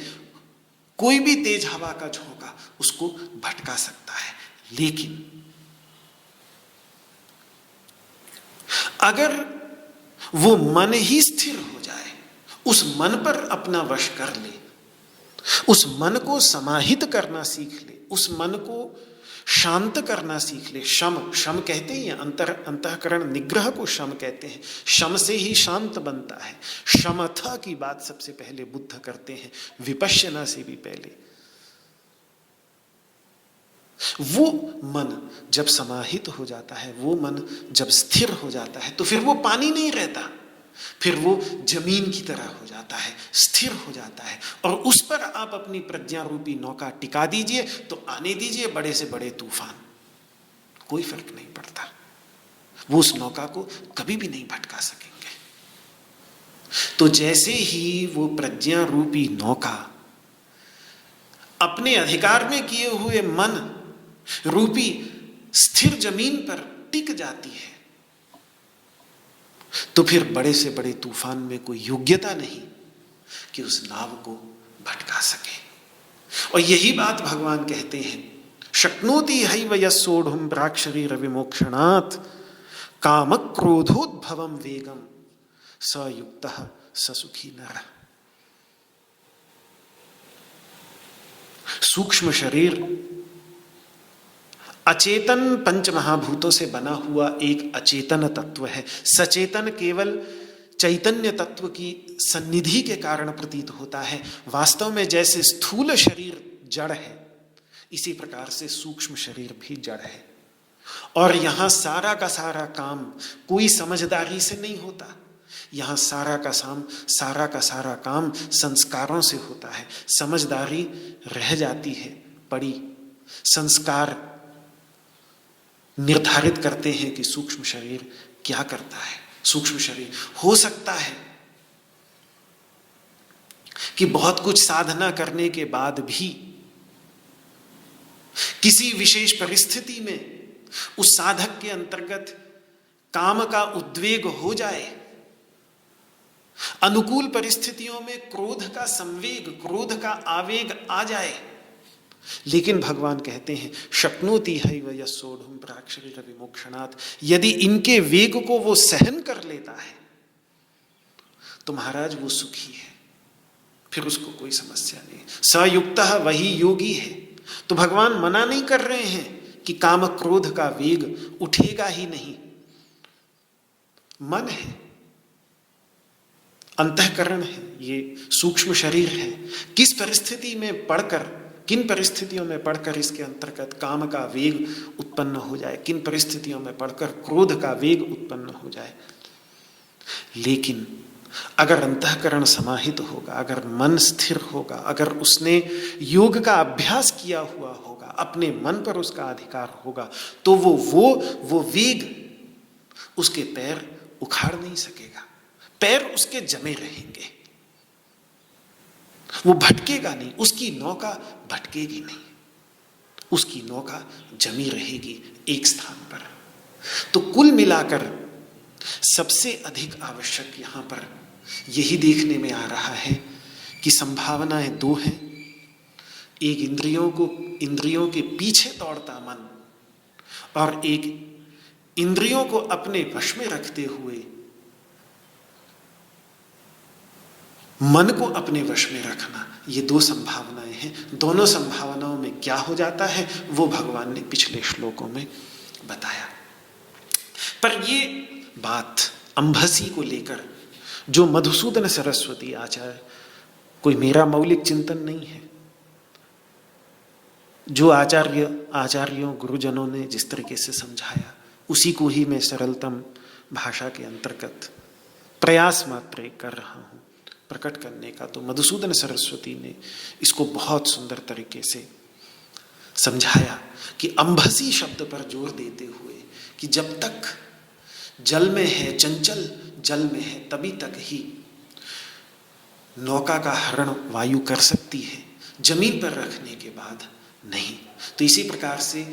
कोई भी तेज हवा का झोंका उसको भटका सकता है। लेकिन अगर वो मन ही स्थिर हो जाए, उस मन पर अपना वश कर ले, उस मन को समाहित करना सीख ले, उस मन को शांत करना सीख ले। शम, शम कहते हैं, अंतःकरण निग्रह को शम कहते हैं। शम से ही शांत बनता है। शमथा की बात सबसे पहले बुद्ध करते हैं, विपश्यना से भी पहले। वो मन जब समाहित हो जाता है, वो मन जब स्थिर हो जाता है, तो फिर वो पानी नहीं रहता, फिर वो जमीन की तरह हो जाता है, स्थिर हो जाता है। और उस पर आप अपनी प्रज्ञा रूपी नौका टिका दीजिए तो आने दीजिए बड़े से बड़े तूफान, कोई फर्क नहीं पड़ता। वो उस नौका को कभी भी नहीं भटका सकेंगे। तो जैसे ही वो प्रज्ञा रूपी नौका अपने अधिकार में किए हुए मन रूपी स्थिर जमीन पर टिक जाती है, तो फिर बड़े से बड़े तूफान में कोई योग्यता नहीं कि उस नाव को भटका सके। और यही बात भगवान कहते हैं, शक्नोति हैव यस्सोढुं प्राक्शरीर विमोक्षणात् काम क्रोधोद्भवम वेगम स युक्तः स सुखी नरः। सूक्ष्म शरीर अचेतन पंच महाभूतों से बना हुआ एक अचेतन तत्व है। सचेतन केवल चैतन्य तत्व की सन्निधि के कारण प्रतीत होता है। वास्तव में जैसे स्थूल शरीर जड़ है, इसी प्रकार से सूक्ष्म शरीर भी जड़ है। और यहाँ सारा का काम कोई समझदारी से नहीं होता। यहाँ सारा का सारा काम संस्कारों से होता है। समझदारी रह जाती है पड़ी। संस्कार निर्धारित करते हैं कि सूक्ष्म शरीर क्या करता है। सूक्ष्म शरीर हो सकता है कि बहुत कुछ साधना करने के बाद भी किसी विशेष परिस्थिति में उस साधक के अंतर्गत काम का उद्वेग हो जाए। अनुकूल परिस्थितियों में क्रोध का संवेग, क्रोध का आवेग आ जाए। लेकिन भगवान कहते हैं शक्नोति हैव यस्सोढुं प्राक्शरीर विमोक्षणात्, यदि इनके वेग को वो सहन कर लेता है तो महाराज वो सुखी है, फिर उसको कोई समस्या नहीं। सयुक्तः वही योगी है। तो भगवान मना नहीं कर रहे हैं कि काम क्रोध का वेग उठेगा ही नहीं। मन है, अंतःकरण है, ये सूक्ष्म शरीर है। किस परिस्थिति में पढ़कर, किन परिस्थितियों में पढ़कर इसके अंतर्गत काम का वेग उत्पन्न हो जाए, किन परिस्थितियों में पढ़कर क्रोध का वेग उत्पन्न हो जाए। लेकिन अगर अंतःकरण समाहित होगा, अगर मन स्थिर होगा, अगर उसने योग का अभ्यास किया हुआ होगा, अपने मन पर उसका अधिकार होगा, तो वो वेग उसके पैर उखाड़ नहीं सकेगा। पैर उसके जमे रहेंगे, वो भटकेगा नहीं, उसकी नौका भटकेगी नहीं, उसकी नौका जमी रहेगी एक स्थान पर। तो कुल मिलाकर सबसे अधिक आवश्यक यहां पर यही देखने में आ रहा है कि संभावनाएं दो हैं। एक इंद्रियों के पीछे दौड़ता मन, और एक इंद्रियों को अपने वश में रखते हुए मन को अपने वश में रखना। ये दो संभावनाएं हैं। दोनों संभावनाओं में क्या हो जाता है वो भगवान ने पिछले श्लोकों में बताया। पर ये बात अंभसी को लेकर जो मधुसूदन सरस्वती आचार्य, कोई मेरा मौलिक चिंतन नहीं है, जो आचार्यों गुरुजनों ने जिस तरीके से समझाया उसी को ही मैं सरलतम भाषा के अंतर्गत प्रयास मात्र कर रहा हूं प्रकट करने का। तो मधुसूदन सरस्वती ने इसको बहुत सुंदर तरीके से समझाया कि अंभसी शब्द पर जोर देते हुए कि जब तक जल में है, चंचल जल में है, तभी तक ही नौका का हरण वायु कर सकती है, जमीन पर रखने के बाद नहीं। तो इसी प्रकार से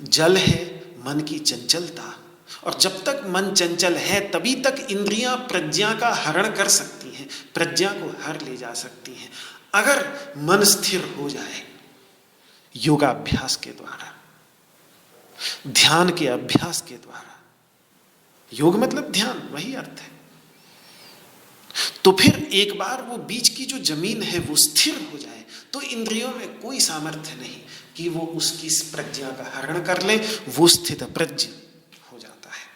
जल है मन की चंचलता, और जब तक मन चंचल है तभी तक इंद्रियां प्रज्ञा का हरण कर सकती हैं, प्रज्ञा को हर ले जा सकती हैं। अगर मन स्थिर हो जाए योगाभ्यास के द्वारा, ध्यान के अभ्यास के द्वारा, योग मतलब ध्यान, वही अर्थ है, तो फिर एक बार वो बीच की जो जमीन है वो स्थिर हो जाए तो इंद्रियों में कोई सामर्थ्य नहीं कि वो उसकी प्रज्ञा का हरण कर ले, वो स्थित प्रज्ञ हो जाता है।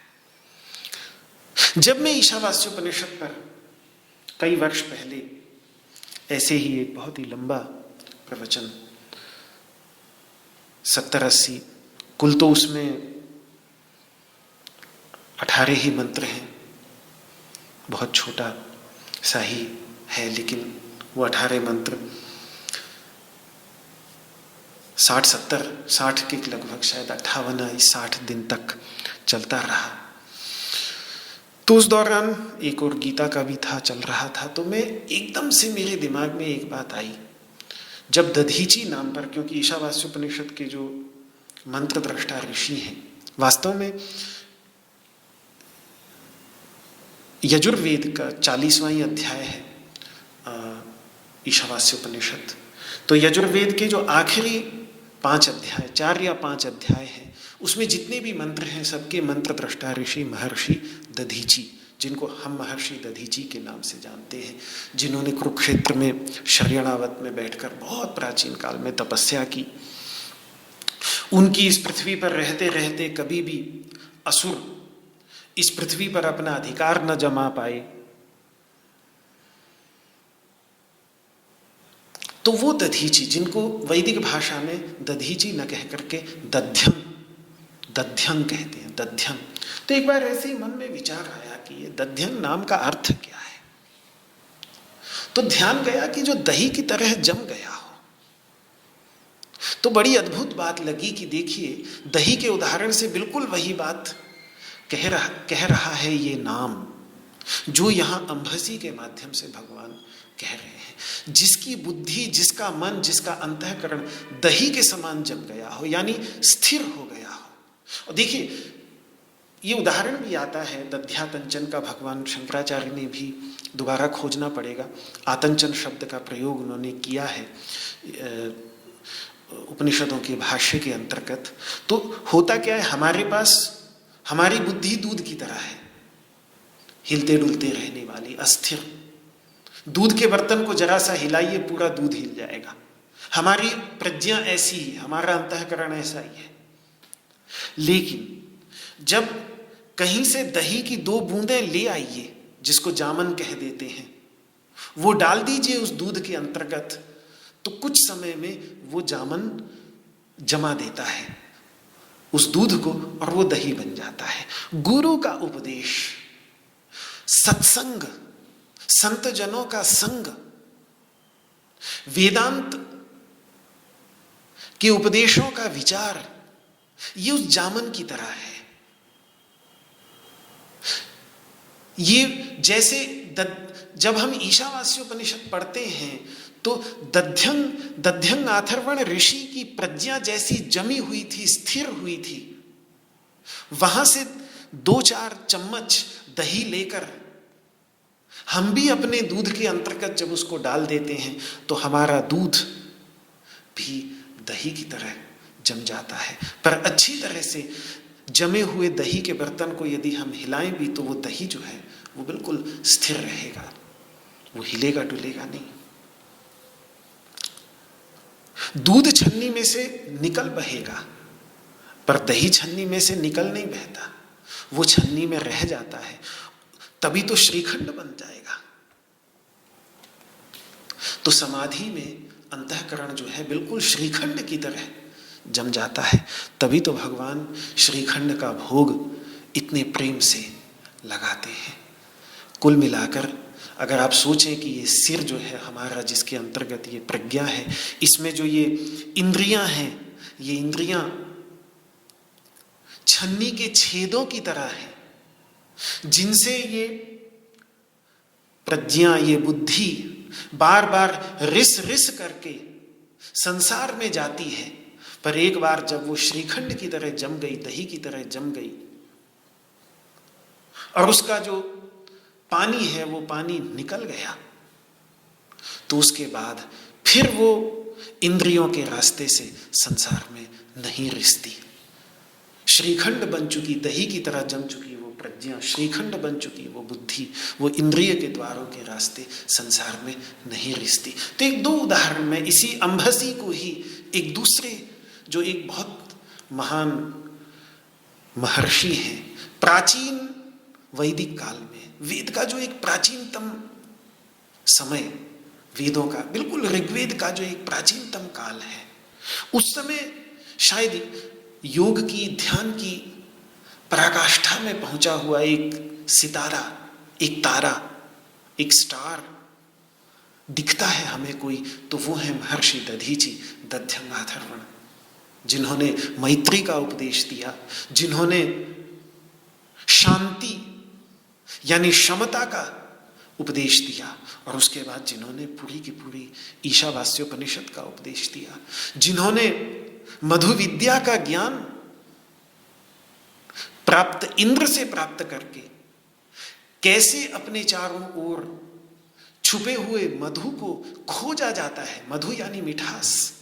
जब मैं ईशावास्योपनिषद पर कई वर्ष पहले ऐसे ही एक बहुत ही लंबा प्रवचन 70-80, कुल तो उसमें 18 ही मंत्र हैं, बहुत छोटा सा ही है, लेकिन वो 18 मंत्र 60 के लगभग, शायद 58-60 दिन तक चलता रहा। तो उस दौरान एक और गीता का भी था, चल रहा था। तो मैं एकदम से मेरे दिमाग में एक बात आई, जब दधीची नाम पर, क्योंकि ईशावास्योपनिषद के जो मंत्र दृष्टा ऋषि हैं, वास्तव में यजुर्वेद का 40वां अध्याय है ईशावास्योपनिषद। तो यजुर्वेद के जो आखिरी 5 अध्याय, 4 या 5 अध्याय हैं, उसमें जितने भी मंत्र हैं सबके मंत्र दृष्टा ऋषि महर्षि दधीची, जिनको हम महर्षि दधीची के नाम से जानते हैं, जिन्होंने कुरुक्षेत्र में शर्यणावत में बैठकर बहुत प्राचीन काल में तपस्या की। उनकी इस पृथ्वी पर रहते रहते कभी भी असुर इस पृथ्वी पर अपना अधिकार न जमा पाए, तो वो दधीची, जिनको वैदिक भाषा में दधीची न कह करके दध्यंग कहते हैं, दध्यंग। तो एक बार ऐसे ही मन में विचार आया कि ये दध्यंग नाम का अर्थ क्या है। तो ध्यान गया कि जो दही की तरह जम गया हो। तो बड़ी अद्भुत बात लगी कि देखिए, दही के उदाहरण से बिल्कुल वही बात कह रहा है ये नाम, जो यहां अंभसी के माध्यम से भगवान कह रहे हैं। जिसकी बुद्धि, जिसका मन, जिसका अंतःकरण दही के समान जम गया हो, यानी स्थिर हो गया हो। और देखिए, ये उदाहरण भी आता है दध्यातंचन का, भगवान शंकराचार्य ने भी दोबारा खोजना पड़ेगा, आतंचन शब्द का प्रयोग उन्होंने किया है उपनिषदों के भाष्य के अंतर्गत। तो होता क्या है, हमारे पास हमारी बुद्धि दूध की तरह है, हिलते डुलते रहने वाली, अस्थिर, दूध के बर्तन को जरा सा हिलाइए, पूरा दूध हिल जाएगा। हमारी प्रज्ञा ऐसी ही, हमारा अंतःकरण ऐसा ही है। लेकिन जब कहीं से दही की 2 बूंदें ले आइए, जिसको जामन कह देते हैं, वो डाल दीजिए उस दूध के अंतर्गत, तो कुछ समय में वो जामन जमा देता है उस दूध को और वो दही बन जाता है। गुरु का उपदेश, सत्संग, संत जनों का संग, वेदांत के उपदेशों का विचार, ये उस जामन की तरह है। ये जैसे जब हम ईशावास्योपनिषद पढ़ते हैं तो दध्यंग अथर्वण ऋषि की प्रज्ञा जैसी जमी हुई थी, स्थिर हुई थी, वहां से 2-4 चम्मच दही लेकर हम भी अपने दूध के अंतर्गत जब उसको डाल देते हैं तो हमारा दूध भी दही की तरह जम जाता है। पर अच्छी तरह से जमे हुए दही के बर्तन को यदि हम हिलाएं भी तो वो दही जो है वो बिल्कुल स्थिर रहेगा, वो हिलेगा डुलेगा नहीं। दूध छन्नी में से निकल बहेगा, पर दही छन्नी में से निकल नहीं बहता, वो छन्नी में रह जाता है, तभी तो श्रीखंड बन जाएगा। तो समाधि में अंतःकरण जो है बिल्कुल श्रीखंड की तरह जम जाता है, तभी तो भगवान श्रीखंड का भोग इतने प्रेम से लगाते हैं। कुल मिलाकर अगर आप सोचें कि ये सिर जो है हमारा, जिसके अंतर्गत ये प्रज्ञा है, इसमें जो ये इंद्रियां हैं, ये इंद्रियां छन्नी के छेदों की तरह है, जिनसे ये प्रज्ञा, ये बुद्धि बार बार रिस रिस करके संसार में जाती है। पर एक बार जब वो श्रीखंड की तरह जम गई, दही की तरह जम गई, और उसका जो पानी है वो पानी निकल गया, तो उसके बाद फिर वो इंद्रियों के रास्ते से संसार में नहीं रिसती। श्रीखंड बन चुकी, दही की तरह जम चुकी वो प्रज्ञा, श्रीखंड बन चुकी वो बुद्धि, वो इंद्रिय के द्वारों के रास्ते संसार में नहीं रिसती। तो एक 2 उदाहरण में इसी अंभसी को ही एक दूसरे, जो एक बहुत महान महर्षि हैं, प्राचीन वैदिक काल में, वेद का जो एक प्राचीनतम समय, वेदों का बिल्कुल ऋग्वेद का जो एक प्राचीनतम काल है, उस समय शायद योग की, ध्यान की पराकाष्ठा में पहुंचा हुआ एक सितारा, एक तारा, एक स्टार दिखता है हमें कोई, तो वो है महर्षि दधीचि, दध्यंगाथर्वण, जिन्होंने मैत्री का उपदेश दिया, जिन्होंने शांति यानी क्षमता का उपदेश दिया, और उसके बाद जिन्होंने पूरी की पूरी ईशावास्योपनिषद का उपदेश दिया, जिन्होंने मधु विद्या का ज्ञान प्राप्त इंद्र से प्राप्त करके कैसे अपने चारों ओर छुपे हुए मधु को खोजा जाता है, मधु यानी मिठास,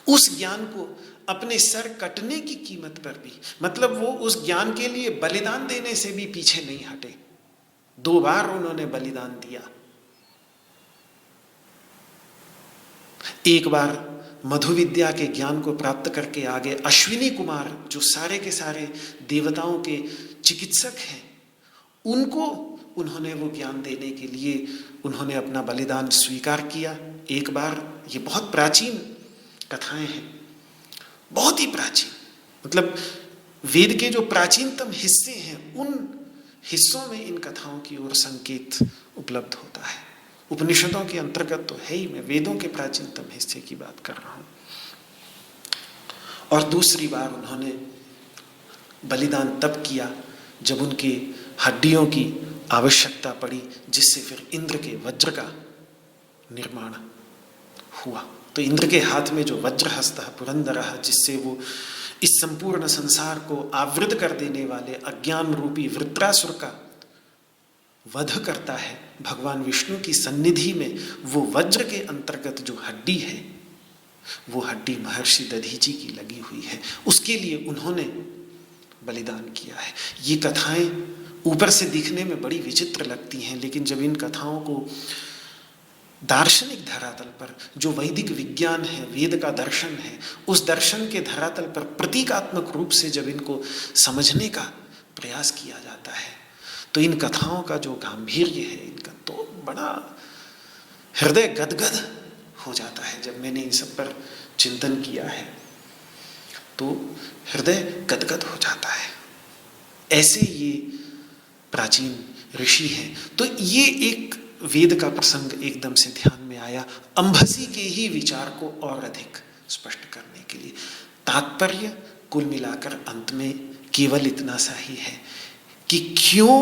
उस ज्ञान को अपने सर कटने की कीमत पर भी, मतलब वो उस ज्ञान के लिए बलिदान देने से भी पीछे नहीं हटे। 2 बार उन्होंने बलिदान दिया। एक बार मधु विद्या के ज्ञान को प्राप्त करके आगे अश्विनी कुमार, जो सारे के सारे देवताओं के चिकित्सक हैं, उनको उन्होंने वो ज्ञान देने के लिए उन्होंने अपना बलिदान स्वीकार किया। एक बार, ये बहुत प्राचीन कथाएं हैं, बहुत ही प्राचीन, मतलब वेद के जो प्राचीनतम हिस्से हैं, उन हिस्सों में इन कथाओं की ओर संकेत उपलब्ध होता है। उपनिषदों के अंतर्गत तो है ही, मैं वेदों के प्राचीनतम हिस्से की बात कर रहा हूं। और दूसरी बार उन्होंने बलिदान तब किया जब उनकी हड्डियों की आवश्यकता पड़ी, जिससे फिर इंद्र के वज्र का निर्माण हुआ। तो इंद्र के हाथ में जो वज्रहस्त पुरंदरः, जिससे वो इस संपूर्ण संसार को आवृत कर देने वाले अज्ञान रूपी वृत्रासुर का वध करता है, भगवान विष्णु की सन्निधि में वो वज्र के अंतर्गत जो हड्डी है, वो हड्डी महर्षि दधीचि की लगी हुई है, उसके लिए उन्होंने बलिदान किया है। ये कथाएं ऊपर से दिखने में बड़ी विचित्र लगती हैं, लेकिन जब इन कथाओं को दार्शनिक धरातल पर, जो वैदिक विज्ञान है, वेद का दर्शन है, उस दर्शन के धरातल पर प्रतीकात्मक रूप से जब इनको समझने का प्रयास किया जाता है, तो इन कथाओं का जो गांभीर्य है इनका, तो बड़ा हृदय गदगद हो जाता है। जब मैंने इन सब पर चिंतन किया है तो हृदय गदगद हो जाता है। ऐसे ये प्राचीन ऋषि हैं। तो ये एक वेद का प्रसंग एकदम से ध्यान में आया, अंभसी के ही विचार को और अधिक स्पष्ट करने के लिए। तात्पर्य कुल मिलाकर अंत में केवल इतना सा ही है कि क्यों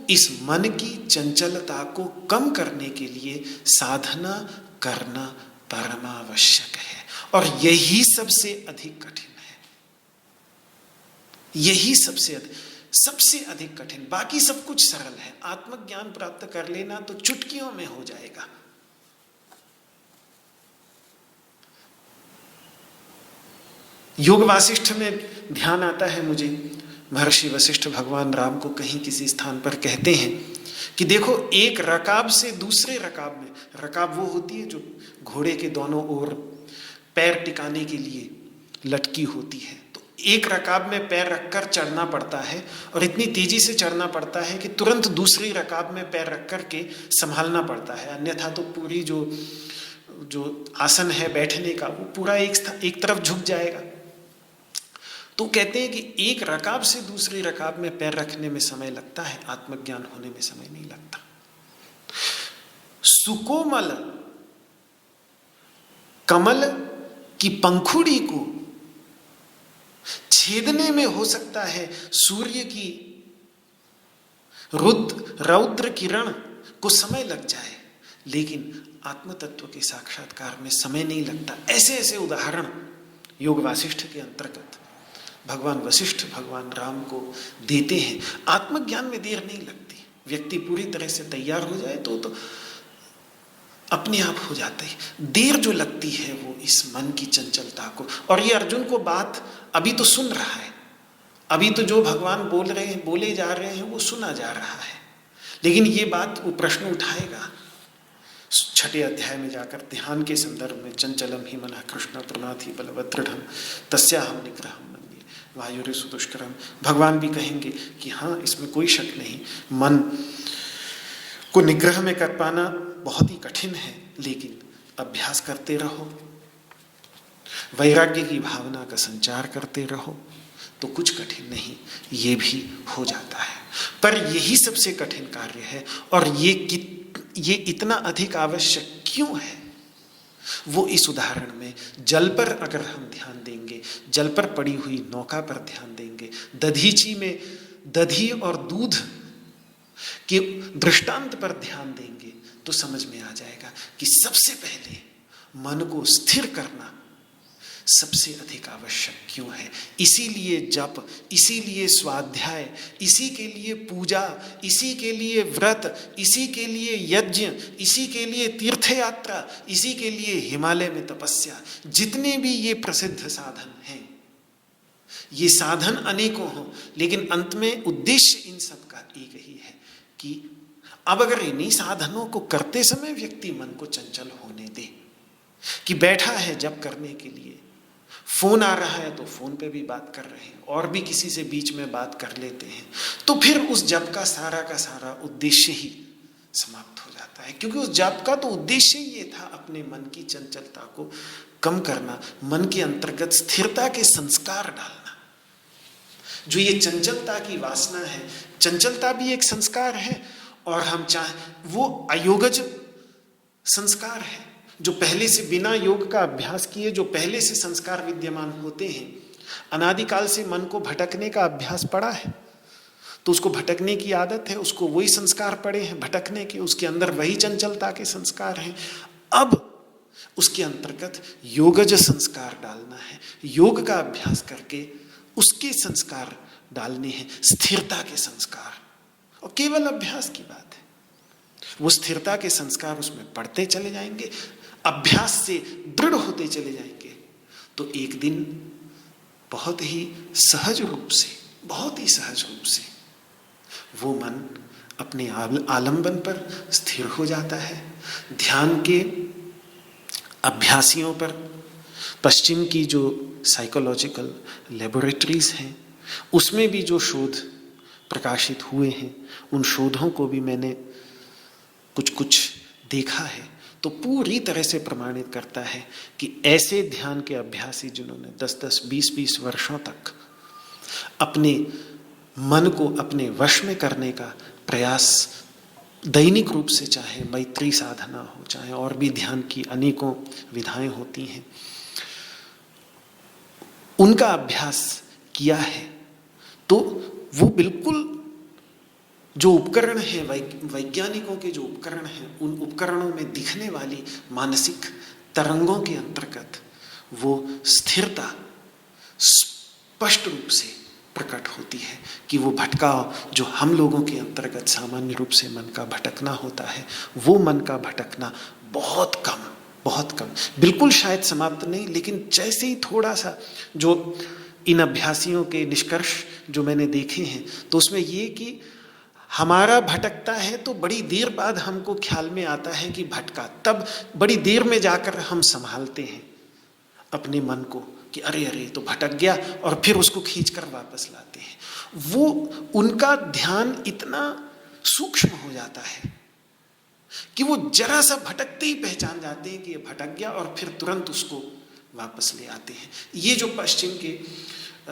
इस मन की चंचलता को कम करने के लिए साधना करना परमावश्यक है, और यही सबसे अधिक कठिन है। यही सबसे अधिक कठिन। बाकी सब कुछ सरल है। आत्मज्ञान प्राप्त कर लेना तो चुटकियों में हो जाएगा। योग वासिष्ठ में ध्यान आता है मुझे, महर्षि वशिष्ठ भगवान राम को कहीं किसी स्थान पर कहते हैं कि देखो, एक रकाब से दूसरे रकाब में, रकाब वो होती है जो घोड़े के दोनों ओर पैर टिकाने के लिए लटकी होती है, तो एक रकाब में पैर रखकर चढ़ना पड़ता है, और इतनी तेजी से चढ़ना पड़ता है कि तुरंत दूसरी रकाब में पैर रख कर के संभालना पड़ता है, अन्यथा तो पूरी जो आसन है बैठने का, वो पूरा एक तरफ झुक जाएगा। तो कहते हैं कि एक रकाब से दूसरी रकाब में पैर रखने में समय लगता है, आत्मज्ञान होने में समय नहीं लगता। सुकोमल कमल की पंखुड़ी को छेदने में हो सकता है सूर्य की रौद्र किरण को समय लग जाए, लेकिन आत्म तत्व के साक्षात्कार में समय नहीं लगता। ऐसे ऐसे उदाहरण योग वासिष्ठ के अंतर्गत भगवान वशिष्ठ भगवान राम को देते हैं। आत्मज्ञान में देर नहीं लगती। व्यक्ति पूरी तरह से तैयार हो जाए तो अपने आप हो जाता है। देर जो लगती है वो इस मन की चंचलता को, और ये अर्जुन को बात अभी तो सुन रहा है, अभी तो जो भगवान बोले जा रहे हैं वो सुना जा रहा है, लेकिन ये बात वो प्रश्न उठाएगा 6 अध्याय में जाकर, ध्यान के संदर्भ में। चंचलम ही मनः कृष्ण प्रणाथि बलवदृढ़म् तस्याहं निग्रहम् मन्ये वायुरेषु दुष्करम्। भगवान भी कहेंगे कि हाँ, इसमें कोई शक नहीं, मन को निग्रह में कर पाना बहुत ही कठिन है, लेकिन अभ्यास करते रहो, वैराग्य की भावना का संचार करते रहो, तो कुछ कठिन नहीं, ये भी हो जाता है। पर यही सबसे कठिन कार्य है, और ये इतना अधिक आवश्यक क्यों है, वो इस उदाहरण में जल पर अगर हम ध्यान देंगे, जल पर पड़ी हुई नौका पर ध्यान देंगे, दधीची में दधी और दूध के दृष्टांत पर ध्यान देंगे, तो समझ में आ जाएगा कि सबसे पहले मन को स्थिर करना सबसे अधिक आवश्यक क्यों है। इसीलिए जप, इसीलिए स्वाध्याय, इसी के लिए पूजा, इसी के लिए व्रत, इसी के लिए यज्ञ, इसी के लिए तीर्थ यात्रा, इसी के लिए हिमालय में तपस्या, जितने भी ये प्रसिद्ध साधन हैं, ये साधन अनेकों हों, लेकिन अंत में उद्देश्य इन सब का एक ही है कि अब अगर इन्हीं साधनों को करते समय व्यक्ति मन को चंचल होने दे, कि बैठा है जप करने के लिए, फोन आ रहा है तो फोन पे भी बात कर रहे हैं, और भी किसी से बीच में बात कर लेते हैं, तो फिर उस जप का सारा उद्देश्य ही समाप्त हो जाता है। क्योंकि उस जप का तो उद्देश्य ये था अपने मन की चंचलता को कम करना, मन के अंतर्गत स्थिरता के संस्कार डालना। जो ये चंचलता की वासना है, चंचलता भी एक संस्कार है, और हम चाहें वो अयोगज संस्कार है, जो पहले से बिना योग का अभ्यास किए जो पहले से संस्कार विद्यमान होते हैं। अनादिकाल से मन को भटकने का अभ्यास पड़ा है, तो उसको भटकने की आदत है, उसको वही संस्कार पड़े हैं भटकने के, उसके अंदर वही चंचलता के संस्कार हैं। अब उसके अंतर्गत योगज संस्कार डालना है, योग का अभ्यास करके उसके संस्कार डालने हैं, स्थिरता के संस्कार, और केवल अभ्यास की बात है। वो स्थिरता के संस्कार उसमें पढ़ते चले जाएंगे, अभ्यास से दृढ़ होते चले जाएंगे, तो एक दिन बहुत ही सहज रूप से वो मन अपने आलंबन पर स्थिर हो जाता है। ध्यान के अभ्यासियों पर पश्चिम की जो साइकोलॉजिकल लेबोरेटरीज हैं उसमें भी जो शोध प्रकाशित हुए हैं, उन शोधों को भी मैंने कुछ कुछ देखा है, तो पूरी तरह से प्रमाणित करता है कि ऐसे ध्यान के अभ्यासी जिन्होंने 10-10, 20-20 वर्षों तक अपने मन को अपने वश में करने का प्रयास दैनिक रूप से, चाहे मैत्री साधना हो, चाहे और भी ध्यान की अनेकों विधाएं होती हैं, उनका अभ्यास किया है, तो वो बिल्कुल जो उपकरण है, वैज्ञानिकों के जो उपकरण हैं, उन उपकरणों में दिखने वाली मानसिक तरंगों के अंतर्गत वो स्थिरता स्पष्ट रूप से प्रकट होती है कि वो भटकाव जो हम लोगों के अंतर्गत सामान्य रूप से मन का भटकना होता है, वो मन का भटकना बहुत कम, बिल्कुल शायद समाप्त नहीं, लेकिन जैसे ही थोड़ा सा जो इन अभ्यासियों के निष्कर्ष जो मैंने देखे हैं, तो उसमें ये कि हमारा भटकता है तो बड़ी देर बाद हमको ख्याल में आता है कि भटका, तब बड़ी देर में जाकर हम संभालते हैं अपने मन को कि अरे तो भटक गया, और फिर उसको खींचकर वापस लाते हैं। वो उनका ध्यान इतना सूक्ष्म हो जाता है कि वो जरा सा भटकते ही पहचान जाते हैं कि ये भटक गया, और फिर तुरंत उसको वापस ले आते हैं। ये जो पश्चिम के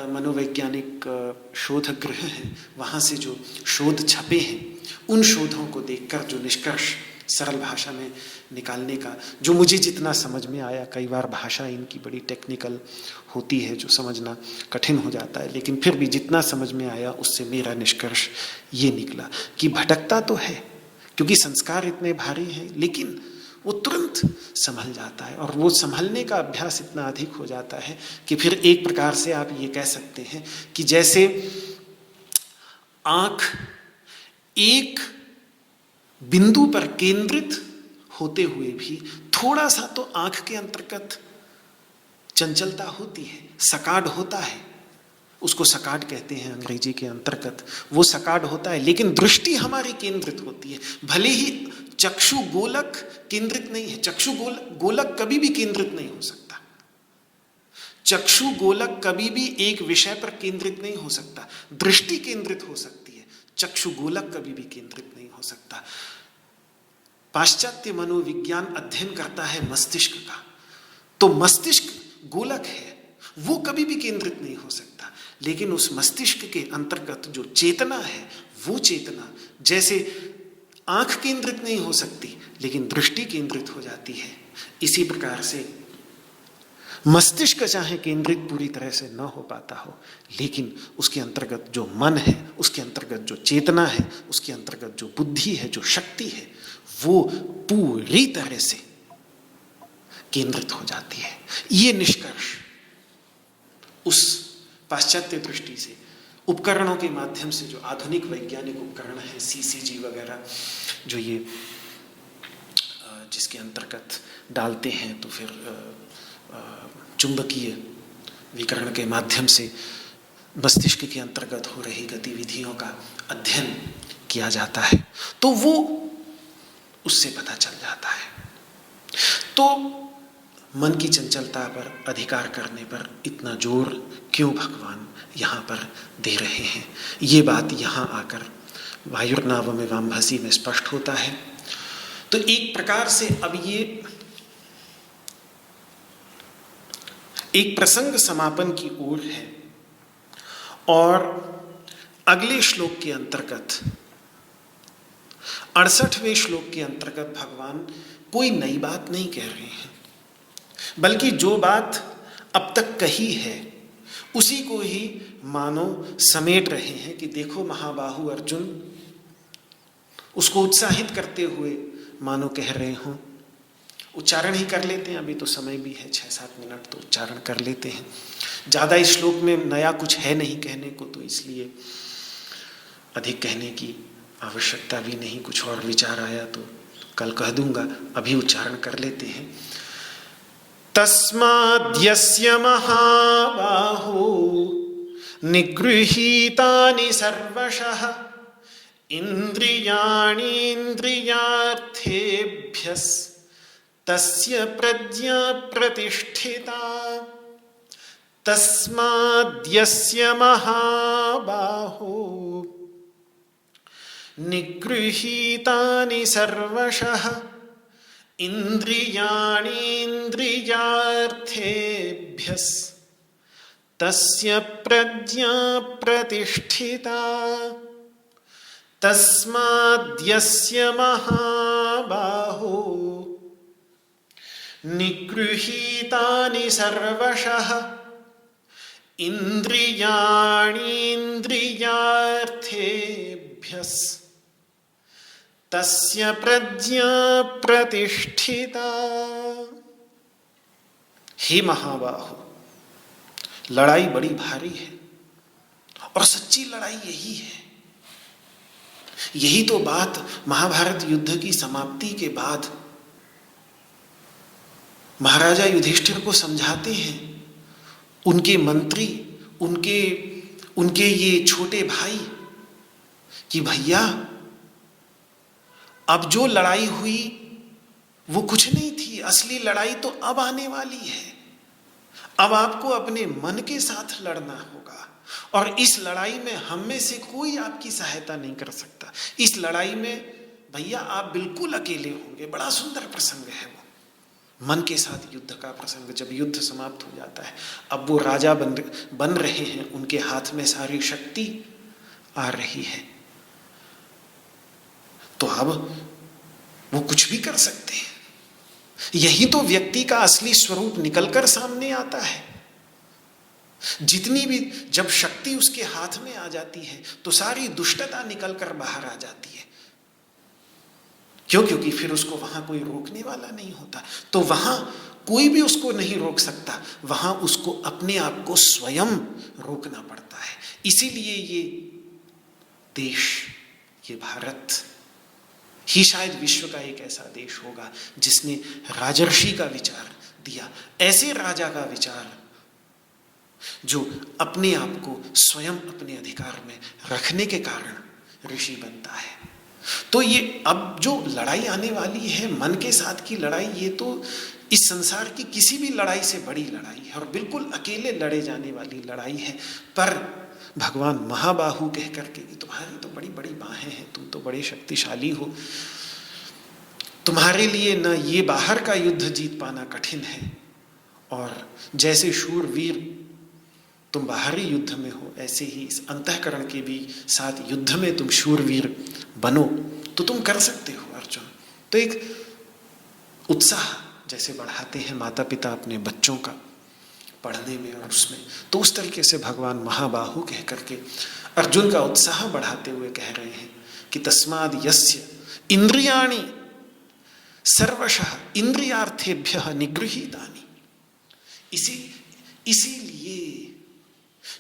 मनोवैज्ञानिक शोध गृह हैं, वहाँ से जो शोध छपे हैं, उन शोधों को देखकर जो निष्कर्ष सरल भाषा में निकालने का, जो मुझे जितना समझ में आया, कई बार भाषा इनकी बड़ी टेक्निकल होती है जो समझना कठिन हो जाता है, लेकिन फिर भी जितना समझ में आया उससे मेरा निष्कर्ष ये निकला कि भटकता तो है, क्योंकि संस्कार इतने भारी हैं, लेकिन वो तुरंत संभल जाता है, और वो संभलने का अभ्यास इतना अधिक हो जाता है कि फिर एक प्रकार से आप ये कह सकते हैं कि जैसे आँख एक बिंदु पर केंद्रित होते हुए भी थोड़ा सा तो आँख के अंतर्गत चंचलता होती है, सकाड होता है, उसको सकाड कहते हैं अंग्रेजी के अंतर्गत, वो सकाड होता है, लेकिन दृष्टि हमारी केंद्रित होती है। भले ही चक्षु गोलक केंद्रित नहीं है, चक्षु गोलक कभी भी केंद्रित नहीं हो सकता, चक्षु गोलक कभी भी एक विषय पर केंद्रित नहीं हो सकता, दृष्टि केंद्रित हो सकती है, चक्षु गोलक कभी भी केंद्रित नहीं हो सकता। पाश्चात्य मनोविज्ञान अध्ययन करता है मस्तिष्क का, तो मस्तिष्क गोलक है, वो कभी भी केंद्रित नहीं हो सकता, लेकिन उस मस्तिष्क के अंतर्गत जो चेतना है, वो चेतना जैसे आंख केंद्रित नहीं हो सकती लेकिन दृष्टि केंद्रित हो जाती है, इसी प्रकार से मस्तिष्क चाहे केंद्रित पूरी तरह से न हो पाता हो, लेकिन उसके अंतर्गत जो मन है, उसके अंतर्गत जो चेतना है, उसके अंतर्गत जो बुद्धि है, जो शक्ति है, वो पूरी तरह से केंद्रित हो जाती है। ये निष्कर्ष उस पाश्चात्य दृष्टि से उपकरणों के माध्यम से, जो आधुनिक वैज्ञानिक उपकरण हैं, CCG वगैरह, जो ये जिसके अंतर्गत डालते हैं तो फिर चुंबकीय विकिरण के माध्यम से मस्तिष्क के अंतर्गत हो रही गतिविधियों का अध्ययन किया जाता है, तो वो उससे पता चल जाता है। तो मन की चंचलता पर अधिकार करने पर इतना जोर क्यों भगवान यहाँ पर दे रहे हैं, ये बात यहाँ आकर वायुर्नावमिवाम्भसि में स्पष्ट होता है। तो एक प्रकार से अब ये एक प्रसंग समापन की ओर है, और अगले श्लोक के अंतर्गत 68वें श्लोक के अंतर्गत भगवान कोई नई बात नहीं कह रहे हैं, बल्कि जो बात अब तक कही है उसी को ही मानो समेट रहे हैं कि देखो महाबाहु अर्जुन, उसको उत्साहित करते हुए मानो कह रहे हों। उच्चारण ही कर लेते हैं, अभी तो समय भी है 6-7 मिनट, तो उच्चारण कर लेते हैं। ज़्यादा इस श्लोक में नया कुछ है नहीं कहने को, तो इसलिए अधिक कहने की आवश्यकता भी नहीं। कुछ और विचार आया तो कल कह दूंगा, अभी उच्चारण कर लेते हैं। तस्माद्यस्य महाबाहो निगृहीतानि सर्वशः इंद्रियाणीन्द्रियार्थेभ्यस्तस्य प्रज्ञा प्रतिष्ठिता तस्माद्यस्य महाबाहो निगृहीतानि सर्वशः इंद्रियाणीन्द्रियार्थेभ्यस्तस्य प्रज्ञा प्रतिष्ठिता तस्माद्यस्य महाबाहो निगृहीतानि सर्वशः इंद्रियाणीन्द्रियार्थेभ्यस्तस्य प्रज्ञा प्रतिष्ठिता। हे महाबाहो, लड़ाई बड़ी भारी है और सच्ची लड़ाई यही है। यही तो बात महाभारत युद्ध की समाप्ति के बाद महाराजा युधिष्ठिर को समझाते हैं उनके मंत्री, उनके ये छोटे भाई कि भैया अब जो लड़ाई हुई वो कुछ नहीं थी, असली लड़ाई तो अब आने वाली है। अब आपको अपने मन के साथ लड़ना होगा और इस लड़ाई में हम में से कोई आपकी सहायता नहीं कर सकता। इस लड़ाई में भैया आप बिल्कुल अकेले होंगे। बड़ा सुंदर प्रसंग है वो, मन के साथ युद्ध का प्रसंग। जब युद्ध समाप्त हो जाता है, अब वो राजा बन रहे हैं, उनके हाथ में सारी शक्ति आ रही है, तो अब वो कुछ भी कर सकते हैं। यही तो व्यक्ति का असली स्वरूप निकलकर सामने आता है। जितनी भी जब शक्ति उसके हाथ में आ जाती है तो सारी दुष्टता निकलकर बाहर आ जाती है। क्यों? क्योंकि फिर उसको वहां कोई रोकने वाला नहीं होता, तो वहां कोई भी उसको नहीं रोक सकता। वहां उसको अपने आप को स्वयं रोकना पड़ता है। इसीलिए ये देश, ये भारत ही शायद विश्व का एक ऐसा देश होगा जिसने राजर्षि का विचार दिया, ऐसे राजा का विचार जो अपने आप को स्वयं अपने अधिकार में रखने के कारण ऋषि बनता है। तो ये अब जो लड़ाई आने वाली है, मन के साथ की लड़ाई, ये तो इस संसार की किसी भी लड़ाई से बड़ी लड़ाई है और बिल्कुल अकेले लड़े जाने वाली लड़ाई है। पर भगवान महाबाहु कह करके कि तुम्हारी तो बड़ी बड़ी बाहें हैं, तुम तो बड़े शक्तिशाली हो, तुम्हारे लिए न ये बाहर का युद्ध जीत पाना कठिन है, और जैसे शूरवीर तुम बाहरी युद्ध में हो, ऐसे ही इस अंतःकरण के भी साथ युद्ध में तुम शूरवीर बनो तो तुम कर सकते हो अर्जुन। तो एक उत्साह जैसे बढ़ाते हैं माता पिता अपने बच्चों का पढ़ने में और उसमें, तो उस तरीके से भगवान महाबाहु कह करके अर्जुन का उत्साह बढ़ाते हुए कह रहे हैं कि तस्माद् यस्य इंद्रियाणि सर्वशः इंद्रियार्थेभ्यः निगृहीतानि। इसीलिए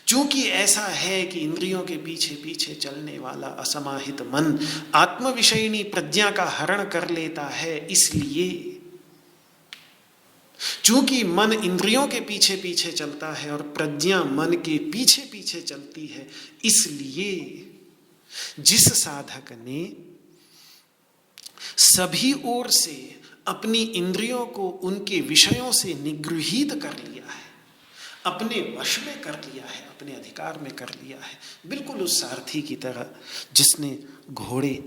चूंकि ऐसा है कि इंद्रियों के पीछे पीछे चलने वाला असमाहित मन आत्म विषयिणी प्रज्ञा का हरण कर लेता है, इसलिए चूंकि मन इंद्रियों के पीछे पीछे चलता है और प्रज्ञा मन के पीछे पीछे चलती है, इसलिए जिस साधक ने सभी ओर से अपनी इंद्रियों को उनके विषयों से निगृहीत कर लिया है, अपने वश में कर लिया है, अपने अधिकार में कर लिया है, बिल्कुल उस सारथी की तरह जिसने घोड़े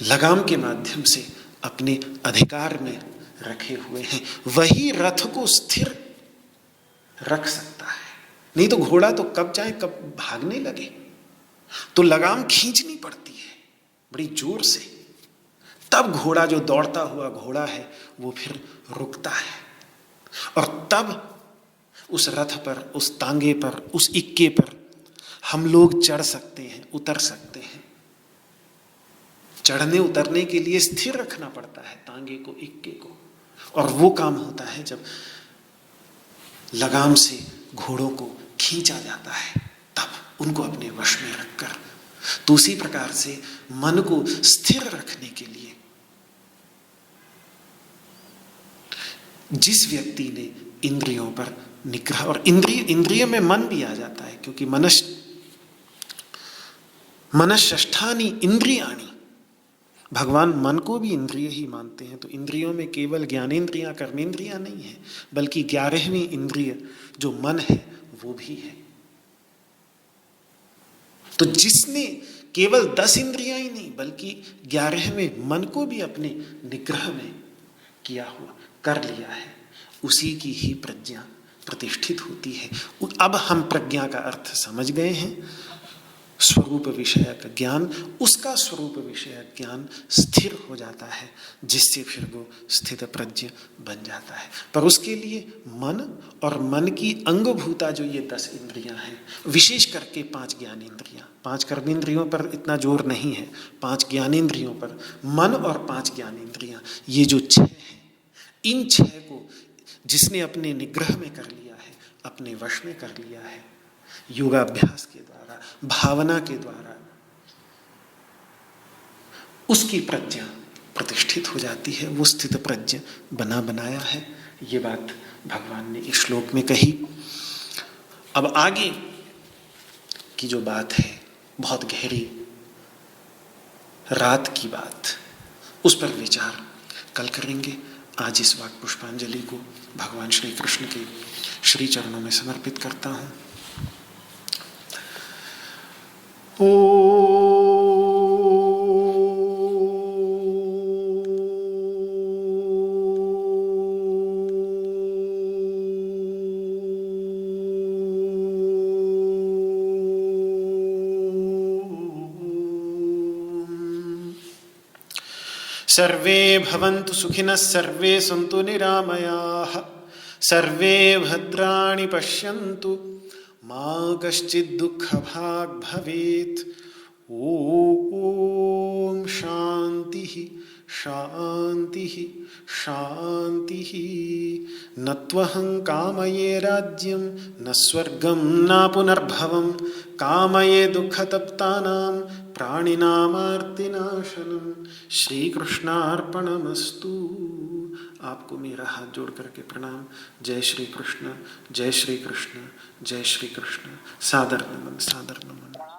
लगाम के माध्यम से अपने अधिकार में रखे हुए हैं, वही रथ को स्थिर रख सकता है। नहीं तो घोड़ा तो कब चाहे कब भागने लगे, तो लगाम खींचनी पड़ती है बड़ी जोर से, तब घोड़ा जो दौड़ता हुआ घोड़ा है वो फिर रुकता है, और तब उस रथ पर, उस तांगे पर, उस इक्के पर हम लोग चढ़ सकते हैं, उतर सकते हैं। चढ़ने उतरने के लिए स्थिर रखना पड़ता है तांगे को, इक्के को, और वो काम होता है जब लगाम से घोड़ों को खींचा जाता है, तब उनको अपने वश में रखकर। तो उसी प्रकार से मन को स्थिर रखने के लिए जिस व्यक्ति ने इंद्रियों पर निग्रह, और इंद्रिय में मन भी आ जाता है, क्योंकि मनश्ष्ठानि इंद्रियाणि, भगवान मन को भी इंद्रिय ही मानते हैं। तो इंद्रियों में केवल ज्ञानेन्द्रियां कर्मेंद्रियां नहीं है, बल्कि 11वीं इंद्रिय जो मन है वो भी है। तो जिसने केवल 10 इंद्रियां ही नहीं बल्कि 11वें मन को भी अपने निग्रह में किया हुआ कर लिया है, उसी की ही प्रज्ञा प्रतिष्ठित होती है। अब हम प्रज्ञा का अर्थ समझ गए हैं, स्वरूप विषयक ज्ञान, उसका स्वरूप विषयक ज्ञान स्थिर हो जाता है, जिससे फिर वो स्थित प्रज्ञ बन जाता है। पर उसके लिए मन और मन की अंगभूता जो ये 10 इंद्रियां हैं, विशेष करके 5 ज्ञानेंद्रियां, 5 कर्मेंद्रियों पर इतना जोर नहीं है, 5 ज्ञानेंद्रियों पर, मन और 5 ज्ञानेंद्रियां, ये जो 6 हैं, इन 6 को जिसने अपने निग्रह में कर लिया है, अपने वश में कर लिया है, योगाभ्यास के द्वारा, भावना के द्वारा, उसकी प्रज्ञा प्रतिष्ठित हो जाती है, वो स्थित प्रज्ञ बना बनाया है। ये बात भगवान ने इस श्लोक में कही। अब आगे की जो बात है बहुत गहरी, रात की बात, उस पर विचार कल करेंगे। आज इस वाक् पुष्पांजलि को भगवान श्री कृष्ण के श्री चरणों में समर्पित करता हूँ। सर्वे भवन्तु सुखिनः, सर्वे सन्तु निरामयाः, सर्वे भद्राणि पश्यन्तु, मा कश्चित् दुःखभाग् भवेत्। ॐ शान्तिः शान्तिः शान्तिः। न त्वहं कामये राज्यं न स्वर्गं न पुनर्भवं, कामये दुःखतप्तानां प्राणिनामार्तिनाशनम्। श्री कृष्णार्पणमस्तु। आपको मेरा हाथ जोड़ करके प्रणाम। जय श्री कृष्ण, जय श्री कृष्ण, जय श्री कृष्ण। सादर नमन, सादर नमन।